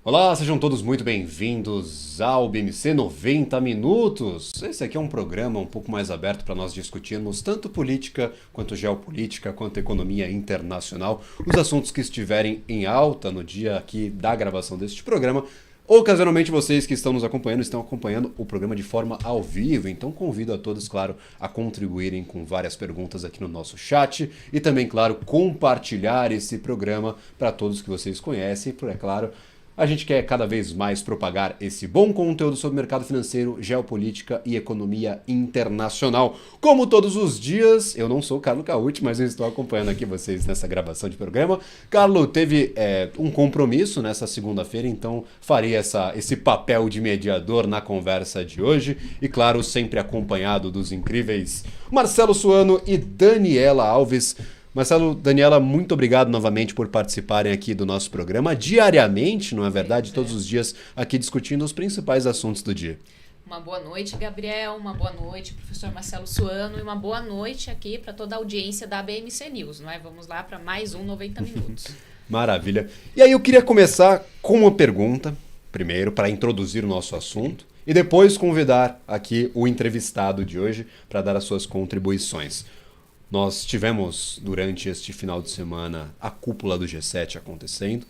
Olá, sejam todos muito bem-vindos ao BMC 90 Minutos. Esse aqui é um programa um pouco mais aberto para nós discutirmos tanto política, quanto geopolítica, quanto economia internacional, os assuntos que estiverem em alta no dia aqui da gravação deste programa. Ocasionalmente vocês que estão nos acompanhando estão acompanhando o programa de forma ao vivo, então convido a todos, claro, a contribuírem com várias perguntas aqui no nosso chat e também, claro, compartilhar esse programa para todos que vocês conhecem, é claro. A gente quer cada vez mais propagar esse bom conteúdo sobre mercado financeiro, geopolítica e economia internacional. Como todos os dias, eu não sou o Carlo Cauti, mas eu estou acompanhando aqui vocês nessa gravação de programa. Carlo teve um compromisso nessa segunda-feira, então farei esse papel de mediador na conversa de hoje. E claro, sempre acompanhado dos incríveis Marcelo Suano e Daniela Alves. Marcelo, Daniela, muito obrigado novamente por participarem aqui do nosso programa diariamente, não é verdade? Todos os dias aqui discutindo os principais assuntos do dia. Uma boa noite, Gabriel, uma boa noite, professor Marcelo Suano, e uma boa noite aqui para toda a audiência da BMC News, não é? Vamos lá para mais um 90 Minutos. Maravilha. E aí eu queria começar com uma pergunta, primeiro, para introduzir o nosso assunto, e depois convidar aqui o entrevistado de hoje para dar as suas contribuições. Nós tivemos, durante este final de semana, a cúpula do G7 acontecendo,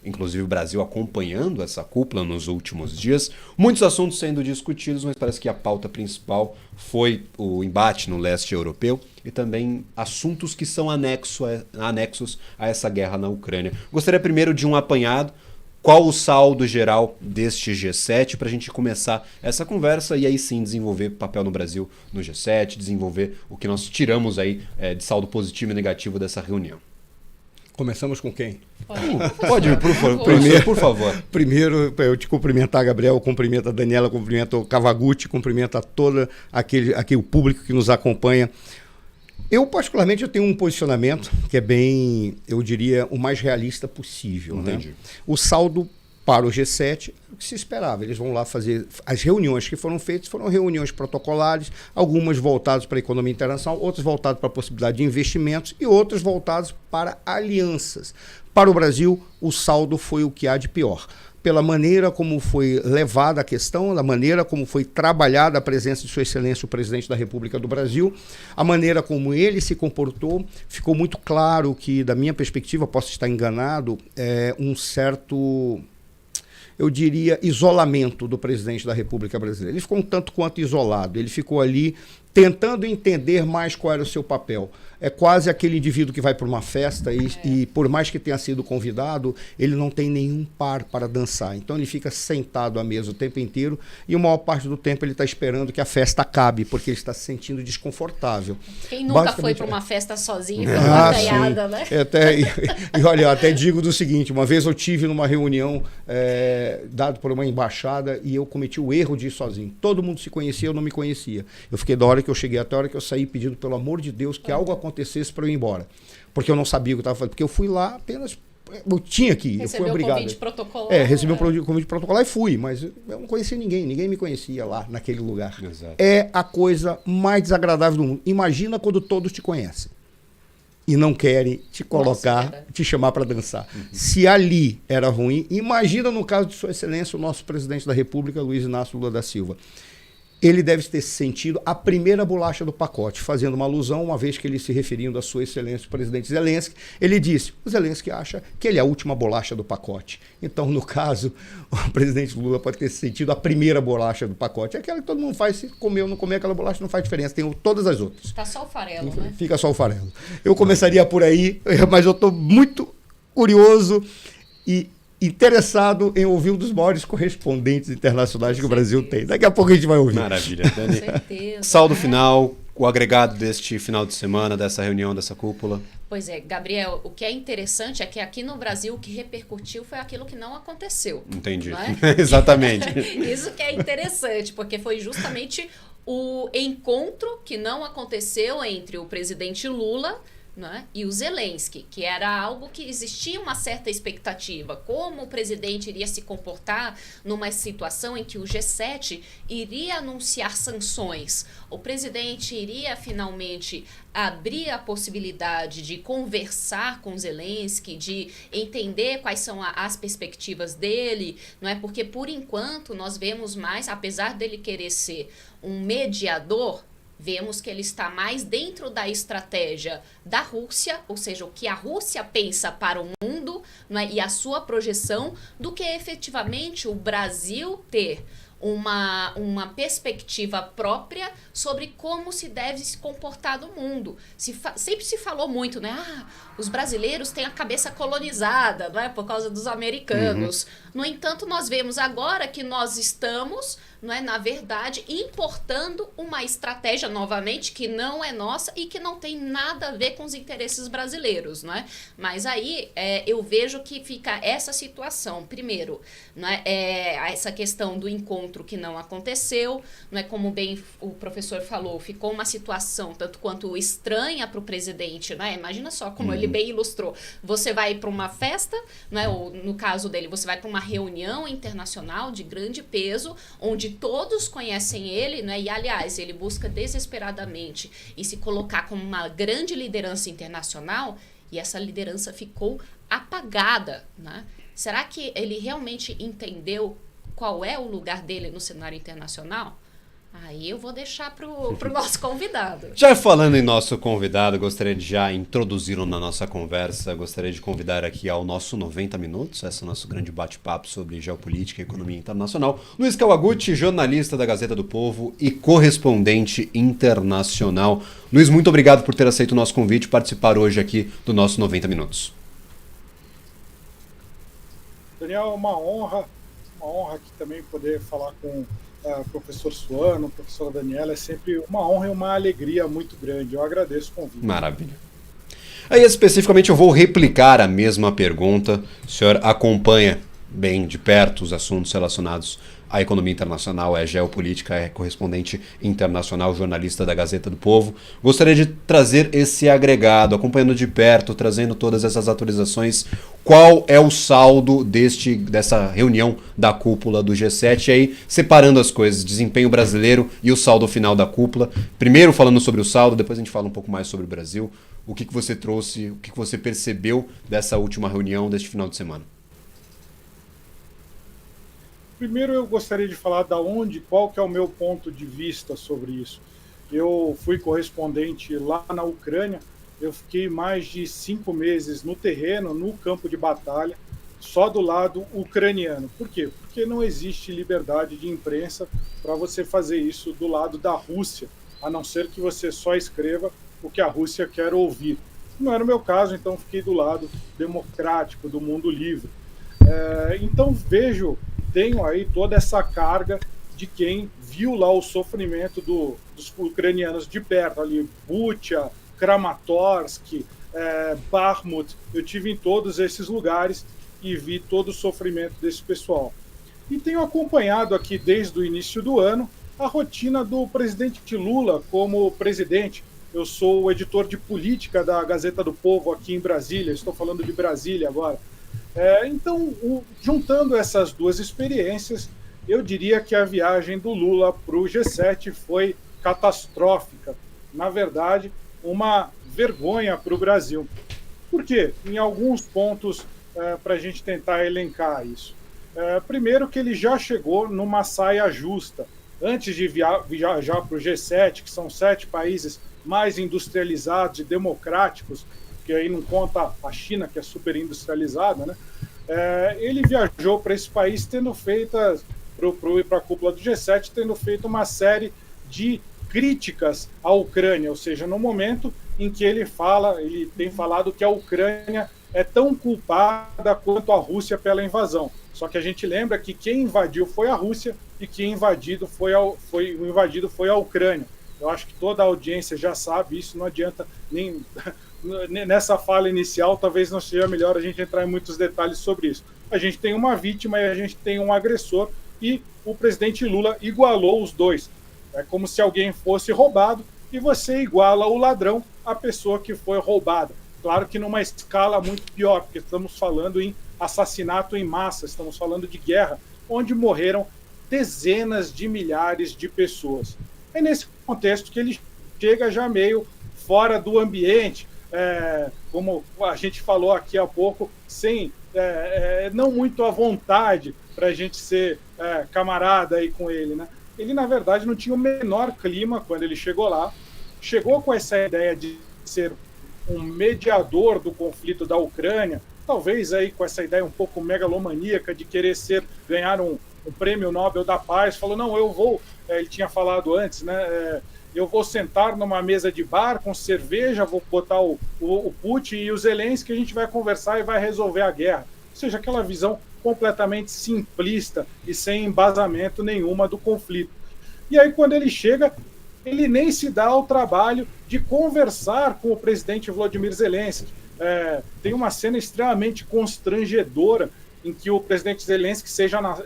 inclusive o Brasil acompanhando essa cúpula nos últimos dias. Muitos assuntos sendo discutidos, mas parece que a pauta principal foi o embate no leste europeu e também assuntos que são anexos a essa guerra na Ucrânia. Gostaria primeiro de um apanhado. Qual o saldo geral deste G7 para a gente começar essa conversa e aí sim desenvolver papel no Brasil no G7, desenvolver o que nós tiramos aí de saldo positivo e negativo dessa reunião. Começamos com quem? Pode, por favor. Primeiro, eu te cumprimentar, Gabriel, cumprimento a Daniela, cumprimento o Cavagutti, cumprimento a todo aquele público que nos acompanha. Eu, particularmente, eu tenho um posicionamento que é bem, eu diria, o mais realista possível. Entendi. Né? O saldo para o G7 é o que se esperava. Eles vão lá fazer... As reuniões que foram feitas foram reuniões protocolares, algumas voltadas para a economia internacional, outras voltadas para a possibilidade de investimentos e outras voltadas para alianças. Para o Brasil, o saldo foi o que há de pior. Pela maneira como foi levada a questão, da maneira como foi trabalhada a presença de Sua Excelência o Presidente da República do Brasil, a maneira como ele se comportou, ficou muito claro que, da minha perspectiva, posso estar enganado, um certo, eu diria, isolamento do Presidente da República Brasileira. Ele ficou um tanto quanto isolado, ele ficou ali tentando entender mais qual era o seu papel. É quase aquele indivíduo que vai para uma festa e por mais que tenha sido convidado, ele não tem nenhum par para dançar. Então ele fica sentado à mesa o tempo inteiro e a maior parte do tempo ele está esperando que a festa acabe, porque ele está se sentindo desconfortável. Quem nunca foi para uma festa sozinho e foi uma ganhada, né? E olha, eu até digo do seguinte, uma vez eu tive numa reunião dado por uma embaixada e eu cometi o erro de ir sozinho. Todo mundo se conhecia, eu não me conhecia. Eu fiquei da hora que eu cheguei até a hora que eu saí pedindo, pelo amor de Deus, que algo acontecesse para eu ir embora. Porque eu não sabia o que eu estava fazendo. Porque eu fui lá apenas... Eu tinha que ir, eu fui obrigado. Recebeu o convite protocolar. Recebi um convite protocolar e fui, mas eu não conhecia ninguém me conhecia lá, naquele lugar. Exato. É a coisa mais desagradável do mundo. Imagina quando todos te conhecem e não querem te colocar, te chamar para dançar. Se ali era ruim, imagina no caso de Sua Excelência, o nosso Presidente da República, Luiz Inácio Lula da Silva. Ele deve ter sentido a primeira bolacha do pacote, fazendo uma alusão, uma vez que ele se referindo a Sua Excelência, o presidente Zelensky, ele disse, o Zelensky acha que ele é a última bolacha do pacote. Então, no caso, o presidente Lula pode ter sentido a primeira bolacha do pacote. É aquela que todo mundo faz, se comer ou não comer aquela bolacha não faz diferença, tem todas as outras. Tá só o farelo, né? Fica só o farelo. Eu começaria por aí, mas eu estou muito curioso e interessado em ouvir um dos maiores correspondentes internacionais que o Brasil tem. Daqui a pouco a gente vai ouvir. Maravilha. Dani, Com certeza. saldo final, o agregado deste final de semana, dessa reunião, dessa cúpula. Pois é, Gabriel, o que é interessante é que aqui no Brasil o que repercutiu foi aquilo que não aconteceu. Entendi. Não é? Exatamente. Isso que é interessante, porque foi justamente o encontro que não aconteceu entre o presidente Lula né, e o Zelensky, que era algo que existia uma certa expectativa, como o presidente iria se comportar numa situação em que o G7 iria anunciar sanções, o presidente iria finalmente abrir a possibilidade de conversar com Zelensky, de entender quais são as perspectivas dele, não é? Porque por enquanto nós vemos mais, apesar dele querer ser um mediador, vemos que ele está mais dentro da estratégia da Rússia, ou seja, o que a Rússia pensa para o mundo, não é? E a sua projeção, do que efetivamente o Brasil ter uma perspectiva própria sobre como se deve se comportar no mundo. Sempre se falou muito, né? Os brasileiros têm a cabeça colonizada, não é? Por causa dos americanos. No entanto, nós vemos agora que nós estamos, não é, na verdade, importando uma estratégia novamente que não é nossa e que não tem nada a ver com os interesses brasileiros, não é? Mas aí eu vejo que fica essa situação. Primeiro, não é, essa questão do encontro que não aconteceu, não é, como bem o professor falou, ficou uma situação tanto quanto estranha para o presidente, não é? Imagina só como ele bem ilustrou. Você vai para uma festa, não é? Ou no caso dele, você vai para uma reunião internacional de grande peso, onde todos conhecem ele, né? E aliás, ele busca desesperadamente e se colocar como uma grande liderança internacional, e essa liderança ficou apagada, né? Será que ele realmente entendeu qual é o lugar dele no cenário internacional? Aí eu vou deixar pro nosso convidado. Já falando em nosso convidado, gostaria de já introduzi-lo na nossa conversa, gostaria de convidar aqui ao nosso 90 Minutos, esse é o nosso grande bate-papo sobre geopolítica e economia internacional, Luiz Kawaguchi, jornalista da Gazeta do Povo e correspondente internacional. Luiz, muito obrigado por ter aceito o nosso convite e participar hoje aqui do nosso 90 Minutos. Daniel, é uma honra aqui também poder falar com o professor Suano, a professora Daniela, é sempre uma honra e uma alegria muito grande. Eu agradeço o convite. Maravilha. Aí, especificamente, eu vou replicar a mesma pergunta. O senhor acompanha bem de perto os assuntos relacionados à economia internacional, é geopolítica, é correspondente internacional, jornalista da Gazeta do Povo. Gostaria de trazer esse agregado, acompanhando de perto, trazendo todas essas atualizações. Qual é o saldo dessa reunião da cúpula do G7? E aí, separando as coisas, desempenho brasileiro e o saldo final da cúpula. Primeiro falando sobre o saldo, depois a gente fala um pouco mais sobre o Brasil. O que você trouxe, o que você percebeu dessa última reunião, deste final de semana? Primeiro eu gostaria de falar qual que é o meu ponto de vista sobre isso. Eu fui correspondente lá na Ucrânia, eu fiquei mais de 5 meses no terreno, no campo de batalha, só do lado ucraniano. Por quê? Porque não existe liberdade de imprensa para você fazer isso do lado da Rússia, a não ser que você só escreva o que a Rússia quer ouvir. Não era o meu caso, então fiquei do lado democrático, do mundo livre. Então tenho aí toda essa carga de quem viu lá o sofrimento dos ucranianos de perto, ali Bucha, Kramatorsk, Bakhmut. Eu tive em todos esses lugares e vi todo o sofrimento desse pessoal. E tenho acompanhado aqui desde o início do ano a rotina do presidente Lula como presidente. Eu sou o editor de política da Gazeta do Povo aqui em Brasília, estou falando de Brasília agora. Então, juntando essas duas experiências, eu diria que a viagem do Lula para o G7 foi catastrófica. Na verdade, uma vergonha para o Brasil. Por quê? Em alguns pontos, para a gente tentar elencar isso. Primeiro que ele já chegou numa saia justa. Antes de viajar para o G7, que são 7 países mais industrializados e democráticos, que aí não conta a China, que é super industrializada, né? Ele viajou para esse país tendo feito, para a cúpula do G7, tendo feito uma série de críticas à Ucrânia, ou seja, no momento em que ele tem falado que a Ucrânia é tão culpada quanto a Rússia pela invasão. Só que a gente lembra que quem invadiu foi a Rússia e quem invadido foi a Ucrânia. Eu acho que toda a audiência já sabe isso, não adianta nem... Nessa fala inicial, talvez não seja melhor a gente entrar em muitos detalhes sobre isso. A gente tem uma vítima e a gente tem um agressor, e o presidente Lula igualou os dois. É como se alguém fosse roubado e você iguala o ladrão à pessoa que foi roubada. Claro que numa escala muito pior, porque estamos falando em assassinato em massa, estamos falando de guerra, onde morreram dezenas de milhares de pessoas. É nesse contexto que ele chega já meio fora do ambiente, como a gente falou aqui há pouco, sem não muito à vontade para a gente ser camarada aí com ele, né? Ele, na verdade, não tinha o menor clima quando ele chegou lá, chegou com essa ideia de ser um mediador do conflito da Ucrânia, talvez aí com essa ideia um pouco megalomaníaca de querer ganhar um prêmio Nobel da Paz, falou, não, eu vou, ele tinha falado antes, né, eu vou sentar numa mesa de bar com cerveja, vou botar o Putin e o Zelensky, a gente vai conversar e vai resolver a guerra. Ou seja, aquela visão completamente simplista e sem embasamento nenhuma do conflito. E aí, quando ele chega, ele nem se dá ao trabalho de conversar com o presidente Volodymyr Zelensky. Tem uma cena extremamente constrangedora em que o presidente Zelensky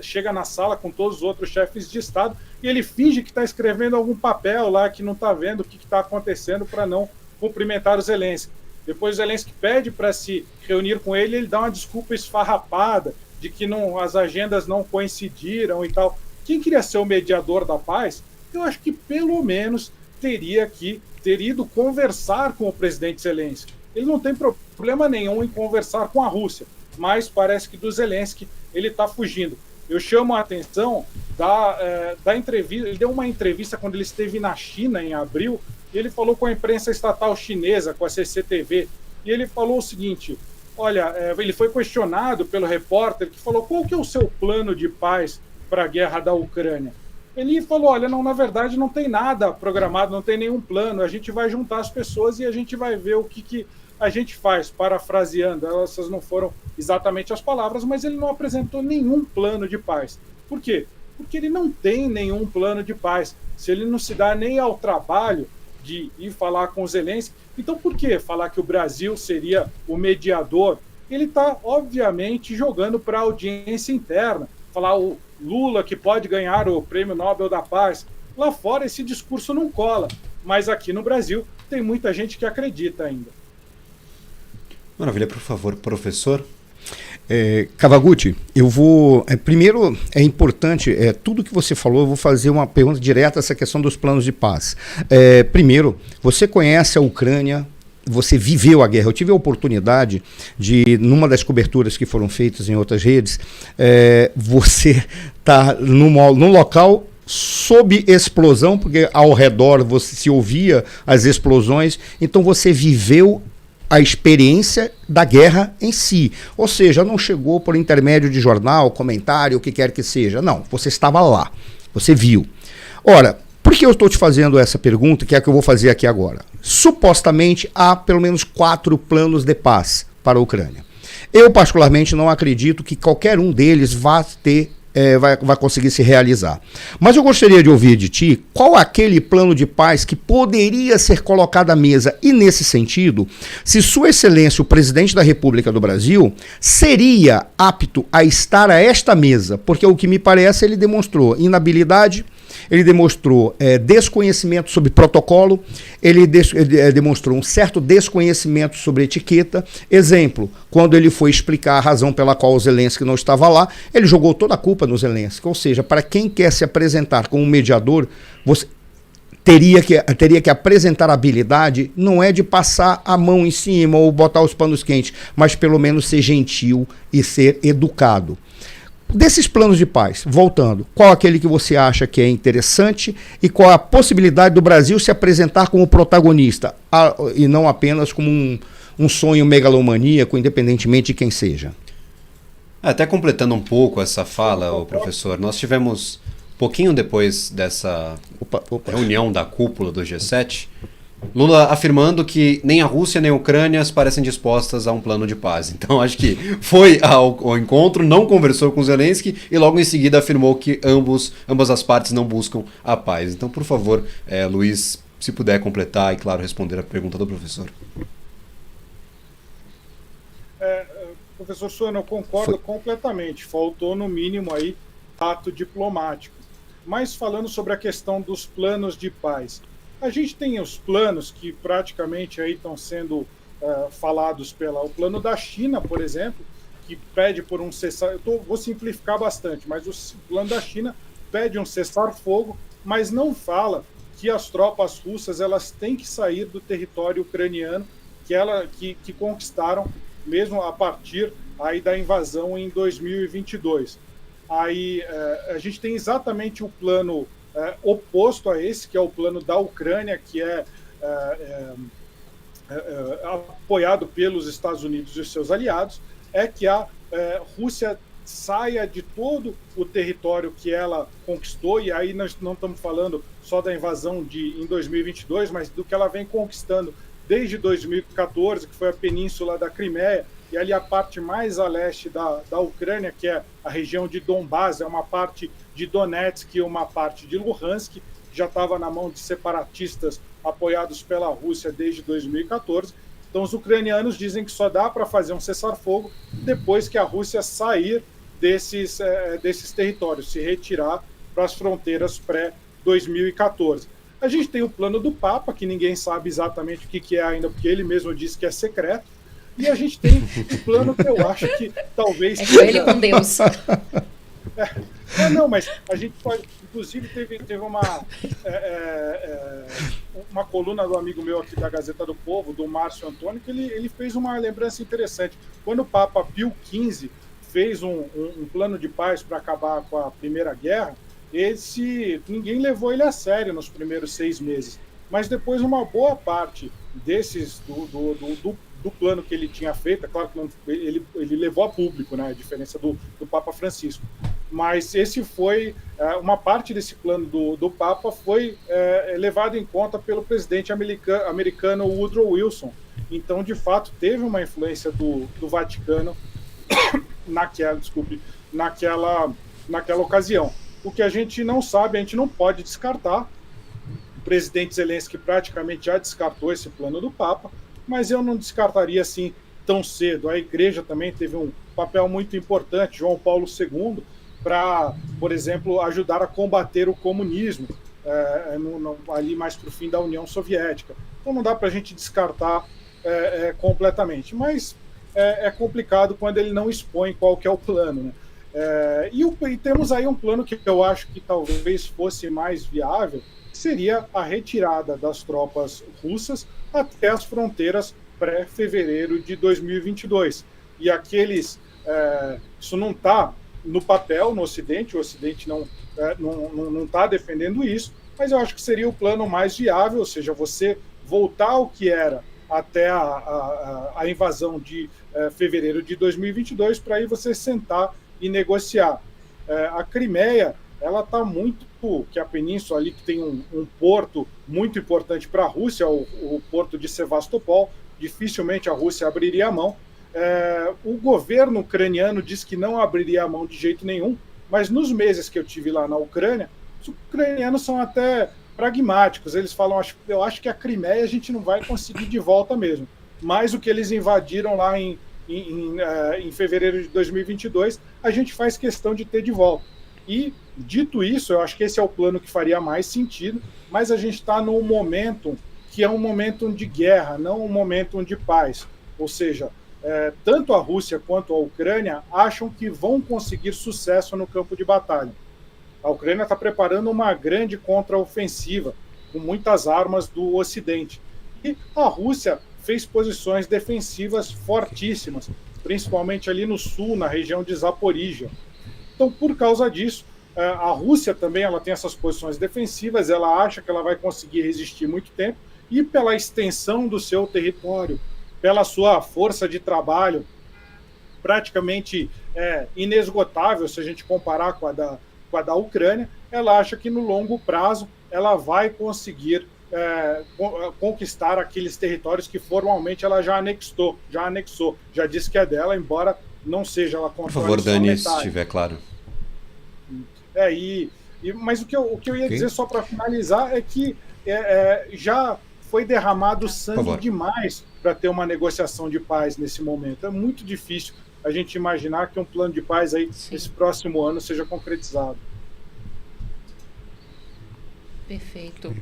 chega na sala com todos os outros chefes de Estado e ele finge que está escrevendo algum papel lá, que não está vendo o que está acontecendo para não cumprimentar o Zelensky. Depois o Zelensky pede para se reunir com ele, ele dá uma desculpa esfarrapada de que as agendas não coincidiram e tal. Quem queria ser o mediador da paz, eu acho que pelo menos teria que ter ido conversar com o presidente Zelensky. Ele não tem problema nenhum em conversar com a Rússia, mas parece que do Zelensky ele está fugindo. Eu chamo a atenção da entrevista, ele deu uma entrevista quando ele esteve na China em abril, e ele falou com a imprensa estatal chinesa, com a CCTV, e ele falou o seguinte, olha, ele foi questionado pelo repórter que falou, qual que é o seu plano de paz para a guerra da Ucrânia? Ele falou, olha, não, na verdade não tem nada programado, não tem nenhum plano, a gente vai juntar as pessoas e a gente vai ver o que a gente faz, parafraseando, essas não foram exatamente as palavras, mas ele não apresentou nenhum plano de paz. Por quê? Porque ele não tem nenhum plano de paz. Se ele não se dá nem ao trabalho de ir falar com o Zelensky, então por que falar que o Brasil seria o mediador? Ele está, obviamente, jogando para a audiência interna, falar o Lula que pode ganhar o Prêmio Nobel da Paz. Lá fora esse discurso não cola, mas aqui no Brasil tem muita gente que acredita ainda. Maravilha, por favor, professor. Cavagutti, eu vou... primeiro, é importante, tudo que você falou, eu vou fazer uma pergunta direta a essa questão dos planos de paz. Primeiro, você conhece a Ucrânia, você viveu a guerra. Eu tive a oportunidade de, numa das coberturas que foram feitas em outras redes, você está num local sob explosão, porque ao redor você se ouvia as explosões, então você viveu a experiência da guerra em si. Ou seja, não chegou por intermédio de jornal, comentário, o que quer que seja. Não, você estava lá, você viu. Ora, por que eu estou te fazendo essa pergunta, que é a que eu vou fazer aqui agora? Supostamente há pelo menos 4 planos de paz para a Ucrânia. Eu, particularmente, não acredito que qualquer um deles vá conseguir se realizar. Mas eu gostaria de ouvir de ti qual aquele plano de paz que poderia ser colocado à mesa e, nesse sentido, se Sua Excelência, o Presidente da República do Brasil, seria apto a estar a esta mesa, porque o que me parece ele demonstrou inabilidade, ele demonstrou desconhecimento sobre protocolo, ele demonstrou um certo desconhecimento sobre etiqueta. Exemplo, quando ele foi explicar a razão pela qual o Zelensky não estava lá, ele jogou toda a culpa no Zelensky. Ou seja, para quem quer se apresentar como mediador, você teria que apresentar habilidade, não é de passar a mão em cima ou botar os panos quentes, mas pelo menos ser gentil e ser educado. Desses planos de paz, voltando, qual aquele que você acha que é interessante e qual a possibilidade do Brasil se apresentar como protagonista e não apenas como um sonho megalomaníaco, independentemente de quem seja? Até completando um pouco essa fala, professor, nós tivemos, pouquinho depois dessa reunião da cúpula do G7, Lula afirmando que nem a Rússia nem a Ucrânia parecem dispostas a um plano de paz. Então acho que foi ao encontro, não conversou com Zelensky e logo em seguida afirmou que ambas as partes não buscam a paz. Então, por favor, Luiz, se puder completar e, claro, responder a pergunta do professor. Professor Suano, eu concordo completamente. Faltou, no mínimo, aí, tato diplomático. Mas falando sobre a questão dos planos de paz, A gente tem os planos que praticamente aí estão sendo falados o plano da China, por exemplo, que pede por um cessar... Vou simplificar bastante, mas o plano da China pede um cessar-fogo, mas não fala que as tropas russas elas têm que sair do território ucraniano que conquistaram mesmo a partir aí da invasão em 2022. Aí a gente tem exatamente o plano oposto a esse, que é o plano da Ucrânia, que é apoiado pelos Estados Unidos e seus aliados, é que a Rússia saia de todo o território que ela conquistou, e aí nós não estamos falando só da invasão em 2022, mas do que ela vem conquistando desde 2014, que foi a península da Crimeia, e ali a parte mais a leste da Ucrânia, que é a região de Donbás, é uma parte de Donetsk e uma parte de Luhansk, que já estava na mão de separatistas apoiados pela Rússia desde 2014. Então os ucranianos dizem que só dá para fazer um cessar-fogo depois que a Rússia sair desses territórios, se retirar para as fronteiras pré-2014. A gente tem o plano do Papa, que ninguém sabe exatamente o que é ainda, porque ele mesmo disse que é secreto, e a gente tem o plano que eu acho que talvez... É com ele com Deus. Não, mas a gente pode... Inclusive, teve uma coluna do amigo meu aqui da Gazeta do Povo, do Márcio Antônio, que ele fez uma lembrança interessante. Quando o Papa Pio XV fez um plano de paz para acabar com a Primeira Guerra, ninguém levou ele a sério nos primeiros 6 meses. Mas depois uma boa parte desses do plano que ele tinha feito, é claro que ele levou a público, né, a diferença do Papa Francisco. Mas uma parte desse plano do Papa foi levado em conta pelo presidente americano Woodrow Wilson. Então, de fato, teve uma influência do Vaticano naquela ocasião. O que a gente não sabe, a gente não pode descartar. O presidente Zelensky praticamente já descartou esse plano do Papa, mas eu não descartaria assim tão cedo. A Igreja também teve um papel muito importante, João Paulo II, para, por exemplo, ajudar a combater o comunismo ali mais para o fim da União Soviética. Então não dá para a gente descartar completamente, mas é complicado quando ele não expõe qual que é o plano, né? E temos aí um plano que eu acho que talvez fosse mais viável, que seria a retirada das tropas russas até as fronteiras pré-fevereiro de 2022. E isso não está no papel no Ocidente, o Ocidente não está defendendo isso, mas eu acho que seria o plano mais viável, ou seja, você voltar ao que era até a invasão de fevereiro de 2022, para aí você sentar e negociar. A Crimeia, ela está muito, que a península ali, que tem um porto muito importante para a Rússia, o porto de Sevastopol, dificilmente a Rússia abriria a mão. O governo ucraniano diz que não abriria a mão de jeito nenhum, mas nos meses que eu tive lá na Ucrânia, os ucranianos são até pragmáticos. Eles falam, eu acho que a Crimeia a gente não vai conseguir de volta mesmo, mas o que eles invadiram lá em fevereiro de 2022, a gente faz questão de ter de volta. E, dito isso, eu acho que esse é o plano que faria mais sentido, mas a gente está num momento que é um momento de guerra, não um momento de paz. Ou seja, tanto a Rússia quanto a Ucrânia acham que vão conseguir sucesso no campo de batalha. A Ucrânia está preparando uma grande contraofensiva, com muitas armas do Ocidente. E a Rússia fez posições defensivas fortíssimas, principalmente ali no sul, na região de Zaporígia. Então, por causa disso, a Rússia também ela tem essas posições defensivas, ela acha que ela vai conseguir resistir muito tempo, e pela extensão do seu território, pela sua força de trabalho, praticamente inesgotável, se a gente comparar com a da Ucrânia, ela acha que no longo prazo ela vai conseguir conquistar aqueles territórios que formalmente ela já anexou, já disse que é dela, embora não seja ela controle. Por favor, Dani, se estiver claro. Mas o que eu ia dizer só para finalizar é que já foi derramado sangue demais para ter uma negociação de paz nesse momento. É muito difícil a gente imaginar que um plano de paz aí nesse próximo ano seja concretizado. Perfeito.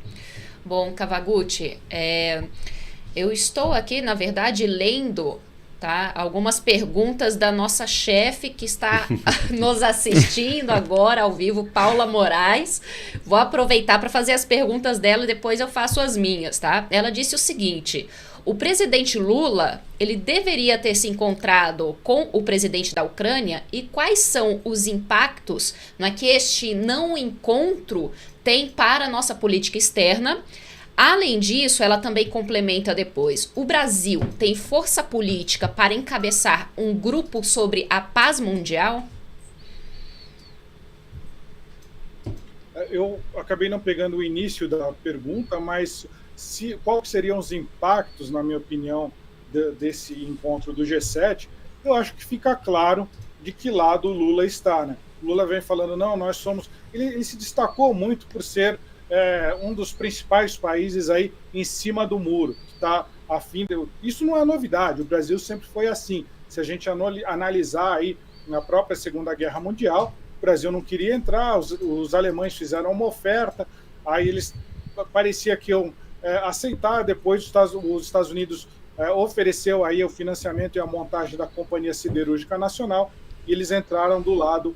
Bom, Cavagutti, eu estou aqui, na verdade, lendo, tá, algumas perguntas da nossa chefe que está nos assistindo agora ao vivo, Paula Moraes. Vou aproveitar para fazer as perguntas dela e depois eu faço as minhas, tá? Ela disse o seguinte: o presidente Lula, ele deveria ter se encontrado com o presidente da Ucrânia, e quais são os impactos, não é, que este não encontro tem para a nossa política externa? Além disso, ela também complementa depois: o Brasil tem força política para encabeçar um grupo sobre a paz mundial? Eu acabei não pegando o início da pergunta, mas quais seriam os impactos, na minha opinião, desse encontro do G7? Eu acho que fica claro de que lado o Lula está, né? O Lula vem falando, não, nós somos... Ele se destacou muito por ser um dos principais países aí em cima do muro, que está a fim de... Isso não é novidade, o Brasil sempre foi assim. Se a gente analisar aí na própria Segunda Guerra Mundial, o Brasil não queria entrar, os alemães fizeram uma oferta, aí eles parecia que iam aceitar, depois os Estados Unidos ofereceu aí o financiamento e a montagem da Companhia Siderúrgica Nacional, e eles entraram do lado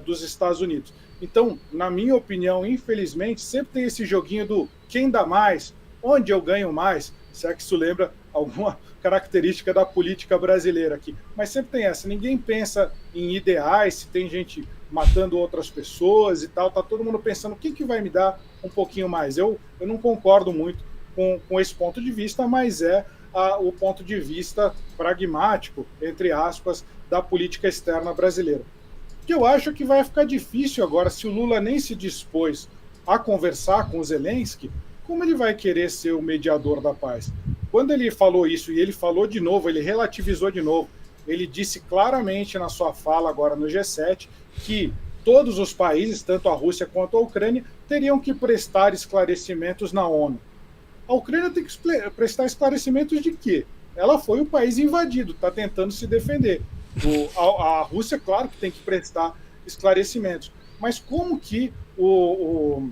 dos Estados Unidos. Então, na minha opinião, infelizmente, sempre tem esse joguinho do quem dá mais, onde eu ganho mais, se é que isso lembra alguma característica da política brasileira aqui. Mas sempre tem essa, ninguém pensa em ideais, se tem gente matando outras pessoas e tal, tá todo mundo pensando o que vai me dar um pouquinho mais. Eu não concordo muito com esse ponto de vista, mas o ponto de vista pragmático, entre aspas, da política externa brasileira. Que eu acho que vai ficar difícil agora, se o Lula nem se dispôs a conversar com o Zelensky, como ele vai querer ser o mediador da paz? Quando ele falou isso, e ele falou de novo, ele relativizou de novo, ele disse claramente na sua fala agora no G7 que todos os países, tanto a Rússia quanto a Ucrânia, teriam que prestar esclarecimentos na ONU. A Ucrânia tem que prestar esclarecimentos de quê? Ela foi o país invadido, está tentando se defender. A Rússia, claro que tem que prestar esclarecimentos. Mas como que o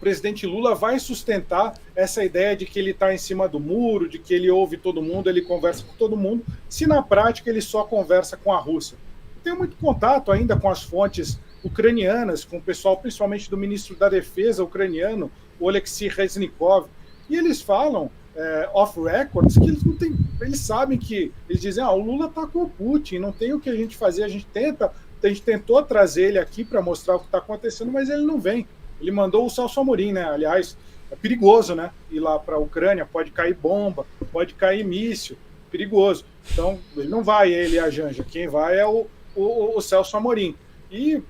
presidente Lula vai sustentar essa ideia de que ele está em cima do muro, de que ele ouve todo mundo, ele conversa com todo mundo, se na prática ele só conversa com a Rússia? Eu tenho muito contato ainda com as fontes ucranianas, com o pessoal principalmente do ministro da Defesa ucraniano, o Oleksiy Reznikov, e eles falam off records, que eles sabem que, eles dizem, o Lula está com o Putin, não tem o que a gente fazer, a gente tentou trazer ele aqui para mostrar o que está acontecendo, mas ele não vem. Ele mandou o Celso Amorim, né? Aliás, é perigoso, né? Ir lá para a Ucrânia, pode cair bomba, pode cair míssil, perigoso. Então, ele não vai, ele e a Janja, quem vai é o Celso Amorim. E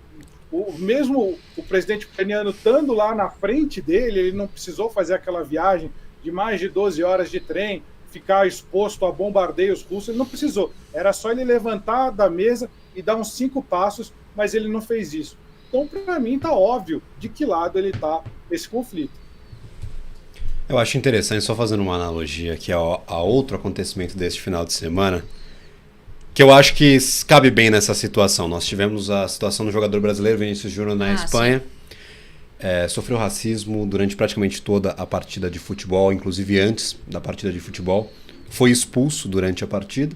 mesmo o presidente ucraniano estando lá na frente dele, ele não precisou fazer aquela viagem de mais de 12 horas de trem, ficar exposto a bombardeios russos, ele não precisou. Era só ele levantar da mesa e dar uns 5 passos, mas ele não fez isso. Então, para mim, está óbvio de que lado ele está esse conflito. Eu acho interessante, só fazendo uma analogia aqui a outro acontecimento deste final de semana, que eu acho que cabe bem nessa situação. Nós tivemos a situação do jogador brasileiro Vinícius Júnior na Espanha. Sofreu racismo durante praticamente toda a partida de futebol, inclusive antes da partida de futebol. Foi expulso durante a partida.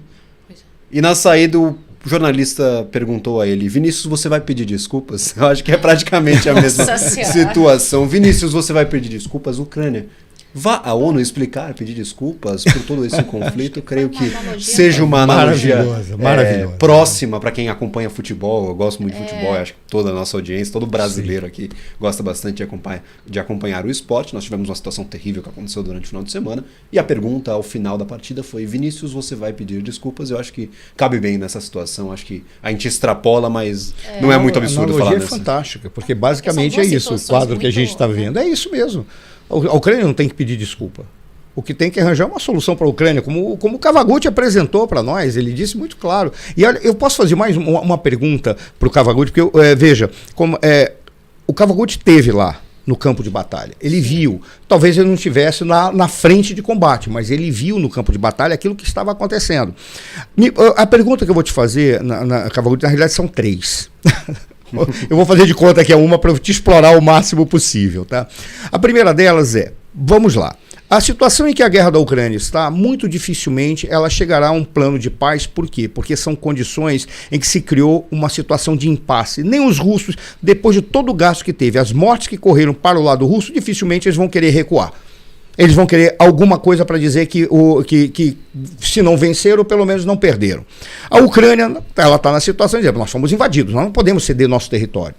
E na saída o jornalista perguntou a ele: Vinícius, você vai pedir desculpas? Eu acho que é praticamente a mesma situação. Vinícius, você vai pedir desculpas? Ucrânia. Vá à ONU explicar, pedir desculpas por todo esse conflito. Eu creio que seja uma analogia maravilhosa, próxima para quem acompanha futebol. Eu gosto muito de futebol, acho que toda a nossa audiência, todo brasileiro aqui gosta bastante de acompanhar o esporte. Nós tivemos uma situação terrível que aconteceu durante o final de semana. E a pergunta ao final da partida foi: Vinícius, você vai pedir desculpas? Eu acho que cabe bem nessa situação. Acho que a gente extrapola, mas não é muito absurdo falar disso. A analogia é fantástica, porque basicamente é isso. O quadro que a gente está vendo é isso mesmo. A Ucrânia não tem que pedir desculpa. O que tem que arranjar é uma solução para a Ucrânia, como o Cavagutti apresentou para nós, ele disse muito claro. E olha, eu posso fazer mais uma pergunta para o Cavagutti, porque veja, o Cavagutti esteve lá no campo de batalha. Ele viu, talvez ele não estivesse na frente de combate, mas ele viu no campo de batalha aquilo que estava acontecendo. A pergunta que eu vou te fazer, Cavagutti, na realidade são 3. Eu vou fazer de conta que é uma para te explorar o máximo possível, tá? A primeira delas é, vamos lá. A situação em que a guerra da Ucrânia está, muito dificilmente ela chegará a um plano de paz. Por quê? Porque são condições em que se criou uma situação de impasse. Nem os russos, depois de todo o gasto que teve, as mortes que correram para o lado russo, dificilmente eles vão querer recuar. Eles vão querer alguma coisa para dizer que se não venceram, pelo menos não perderam. A Ucrânia, ela está na situação de dizer, nós fomos invadidos, nós não podemos ceder nosso território.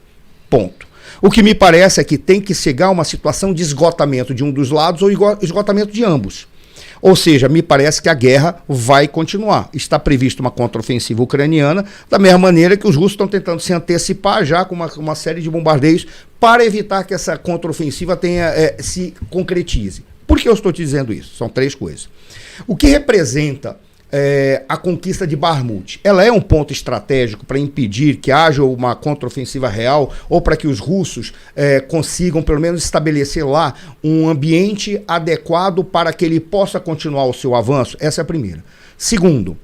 Ponto. O que me parece é que tem que chegar a uma situação de esgotamento de um dos lados ou esgotamento de ambos. Ou seja, me parece que a guerra vai continuar. Está prevista uma contraofensiva ucraniana, da mesma maneira que os russos estão tentando se antecipar já com uma série de bombardeios para evitar que essa contraofensiva se concretize. Por que eu estou te dizendo isso? São três coisas. O que representa a conquista de Bakhmut? Ela é um ponto estratégico para impedir que haja uma contraofensiva real ou para que os russos consigam, pelo menos, estabelecer lá um ambiente adequado para que ele possa continuar o seu avanço? Essa é a primeira. Segundo,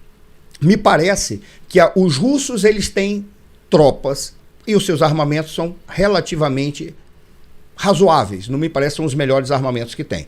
me parece que os russos eles têm tropas e os seus armamentos são relativamente razoáveis, não me parece são os melhores armamentos que tem.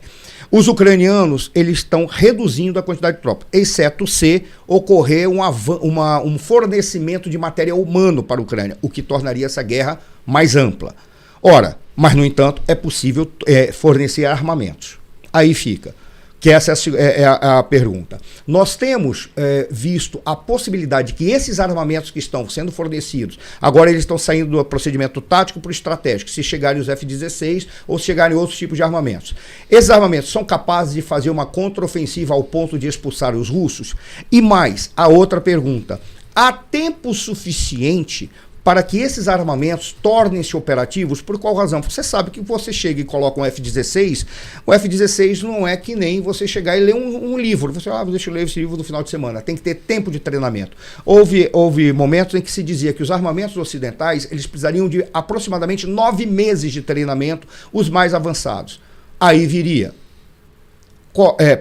Os ucranianos, eles estão reduzindo a quantidade de tropas, exceto se ocorrer um fornecimento de material humano para a Ucrânia, o que tornaria essa guerra mais ampla. Ora, mas no entanto, é possível fornecer armamentos. Aí fica, que essa é a pergunta. Nós temos visto a possibilidade de que esses armamentos que estão sendo fornecidos, agora eles estão saindo do procedimento tático para o estratégico, se chegarem os F-16 ou se chegarem outros tipos de armamentos. Esses armamentos são capazes de fazer uma contraofensiva ao ponto de expulsar os russos? E mais, a outra pergunta, há tempo suficiente para que esses armamentos tornem-se operativos? Por qual razão? Porque você sabe que você chega e coloca um F-16, o F-16 não é que nem você chegar e ler um livro. Você deixa eu ler esse livro no final de semana. Tem que ter tempo de treinamento. Houve momentos em que se dizia que os armamentos ocidentais eles precisariam de aproximadamente 9 meses de treinamento, os mais avançados. Aí viria...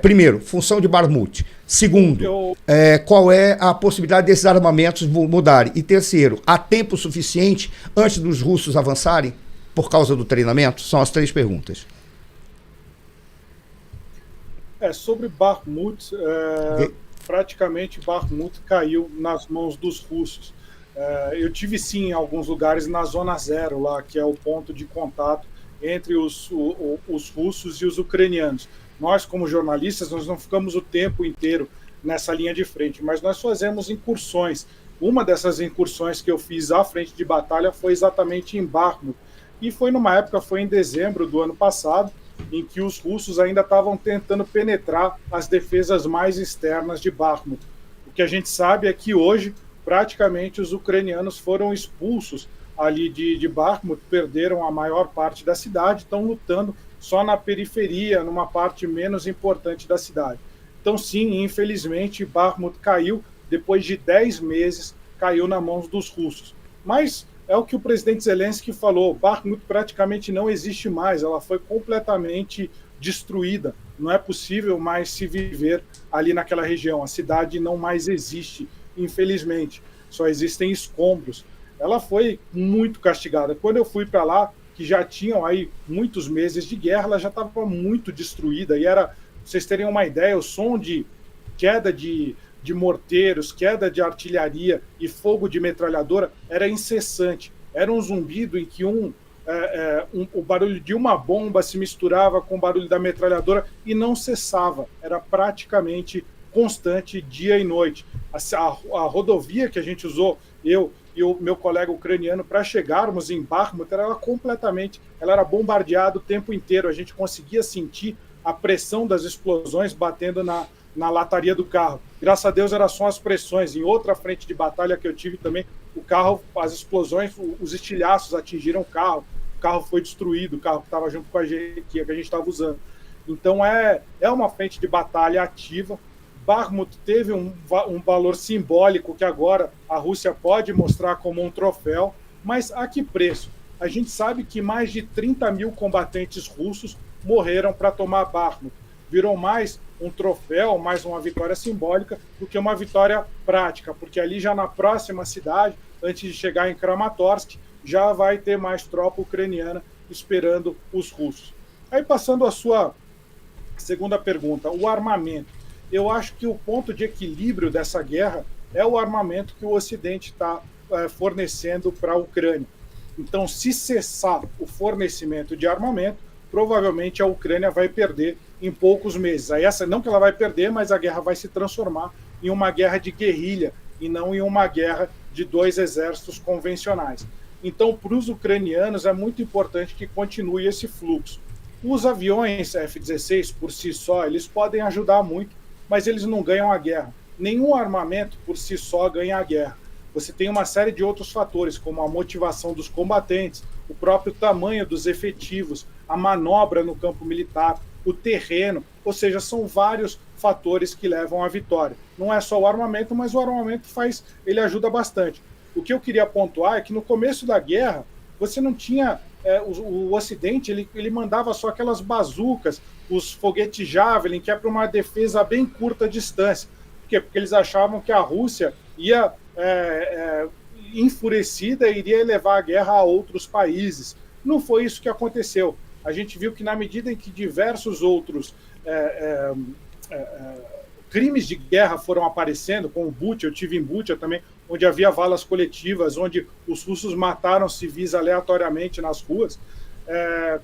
primeiro, função de Bakhmut. Segundo, qual é a possibilidade desses armamentos mudarem? E terceiro, há tempo suficiente antes dos russos avançarem por causa do treinamento? São as três perguntas. Sobre Bakhmut, praticamente Bakhmut caiu nas mãos dos russos. Eu tive sim em alguns lugares na zona zero lá, que é o ponto de contato entre os russos e os ucranianos. Nós, como jornalistas, nós não ficamos o tempo inteiro nessa linha de frente, mas nós fazemos incursões. Uma dessas incursões que eu fiz à frente de batalha foi exatamente em Bakhmut. E foi em dezembro do ano passado, em que os russos ainda estavam tentando penetrar as defesas mais externas de Bakhmut. O que a gente sabe é que hoje, praticamente, os ucranianos foram expulsos ali de Bakhmut, perderam a maior parte da cidade, estão lutando só na periferia, numa parte menos importante da cidade. Então, sim, infelizmente, Bakhmut caiu, depois de 10 meses, caiu nas mãos dos russos. Mas é o que o presidente Zelensky falou, Bakhmut praticamente não existe mais, ela foi completamente destruída. Não é possível mais se viver ali naquela região, a cidade não mais existe, infelizmente. Só existem escombros. Ela foi muito castigada. Quando eu fui para lá, que já tinham aí muitos meses de guerra, ela já estava muito destruída, e era, pra vocês terem uma ideia, o som de queda de morteiros, queda de artilharia e fogo de metralhadora era incessante, era um zumbido em que o barulho de uma bomba se misturava com o barulho da metralhadora e não cessava, era praticamente constante dia e noite. A rodovia que a gente usou, eu e o meu colega ucraniano, para chegarmos em Bakhmut, ela era bombardeada o tempo inteiro, a gente conseguia sentir a pressão das explosões batendo na lataria do carro. Graças a Deus eram só as pressões. Em outra frente de batalha que eu tive também, o carro, as explosões, os estilhaços atingiram o carro foi destruído, o carro que estava junto com a gente, que a gente estava usando. Então é uma frente de batalha ativa. Bakhmut teve um valor simbólico que agora a Rússia pode mostrar como um troféu, mas a que preço? A gente sabe que mais de 30 mil combatentes russos morreram para tomar Bakhmut. Virou mais um troféu, mais uma vitória simbólica do que uma vitória prática, porque ali já na próxima cidade antes de chegar em Kramatorsk, já vai ter mais tropa ucraniana esperando os russos. Aí, passando a sua segunda pergunta, o armamento. Eu acho que o ponto de equilíbrio dessa guerra é o armamento que o Ocidente está fornecendo para a Ucrânia. Então, se cessar o fornecimento de armamento, provavelmente a Ucrânia vai perder em poucos meses. Aí não que ela vai perder, mas a guerra vai se transformar em uma guerra de guerrilha e não em uma guerra de dois exércitos convencionais. Então, para os ucranianos, é muito importante que continue esse fluxo. Os aviões F-16, por si só, eles podem ajudar muito, mas eles não ganham a guerra. Nenhum armamento, por si só, ganha a guerra. Você tem uma série de outros fatores, como a motivação dos combatentes, o próprio tamanho dos efetivos, a manobra no campo militar, o terreno, ou seja, são vários fatores que levam à vitória. Não é só o armamento, mas o armamento ele ajuda bastante. O que eu queria pontuar é que no começo da guerra, você não tinha... o Ocidente ele mandava só aquelas bazucas, os foguetes Javelin, que é para uma defesa a bem curta distância. Por quê? Porque eles achavam que a Rússia ia enfurecida e iria levar a guerra a outros países. Não foi isso que aconteceu. A gente viu que na medida em que diversos outros crimes de guerra foram aparecendo, como Bucha, eu tive em Bucha também, onde havia valas coletivas, onde os russos mataram civis aleatoriamente nas ruas.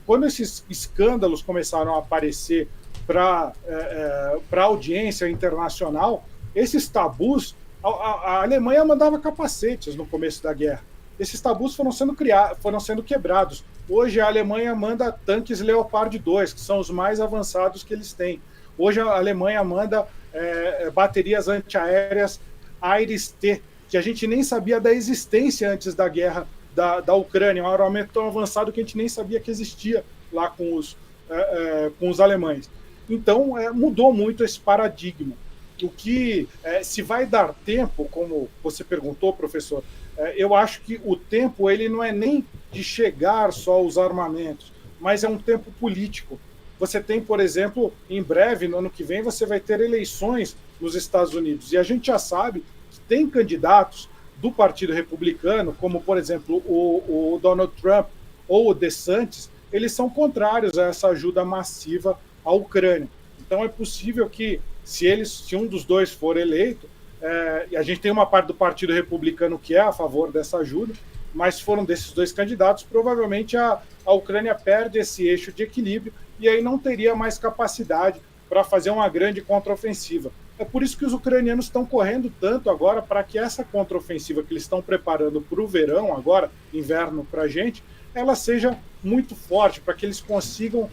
Quando esses escândalos começaram a aparecer para a audiência internacional, esses tabus, a Alemanha mandava capacetes no começo da guerra. Esses tabus foram sendo quebrados. Hoje a Alemanha manda tanques Leopard 2, que são os mais avançados que eles têm. Hoje a Alemanha manda baterias antiaéreas Iris-T, que a gente nem sabia da existência antes da guerra da Ucrânia, um armamento tão avançado que a gente nem sabia que existia lá com os alemães. Então, mudou muito esse paradigma. O que, se vai dar tempo, como você perguntou, professor, eu acho que o tempo ele não é nem de chegar só aos armamentos, mas é um tempo político. Você tem, por exemplo, em breve, no ano que vem, você vai ter eleições nos Estados Unidos. E a gente já sabe que tem candidatos do Partido Republicano, como, por exemplo, o Donald Trump ou o DeSantis, eles são contrários a essa ajuda massiva à Ucrânia. Então é possível que, se um dos dois for eleito, e a gente tem uma parte do Partido Republicano que é a favor dessa ajuda, mas se for um desses dois candidatos, provavelmente a Ucrânia perde esse eixo de equilíbrio e aí não teria mais capacidade para fazer uma grande contraofensiva. É por isso que os ucranianos estão correndo tanto agora para que essa contraofensiva que eles estão preparando para o verão, agora, inverno para a gente, ela seja muito forte, para que eles consigam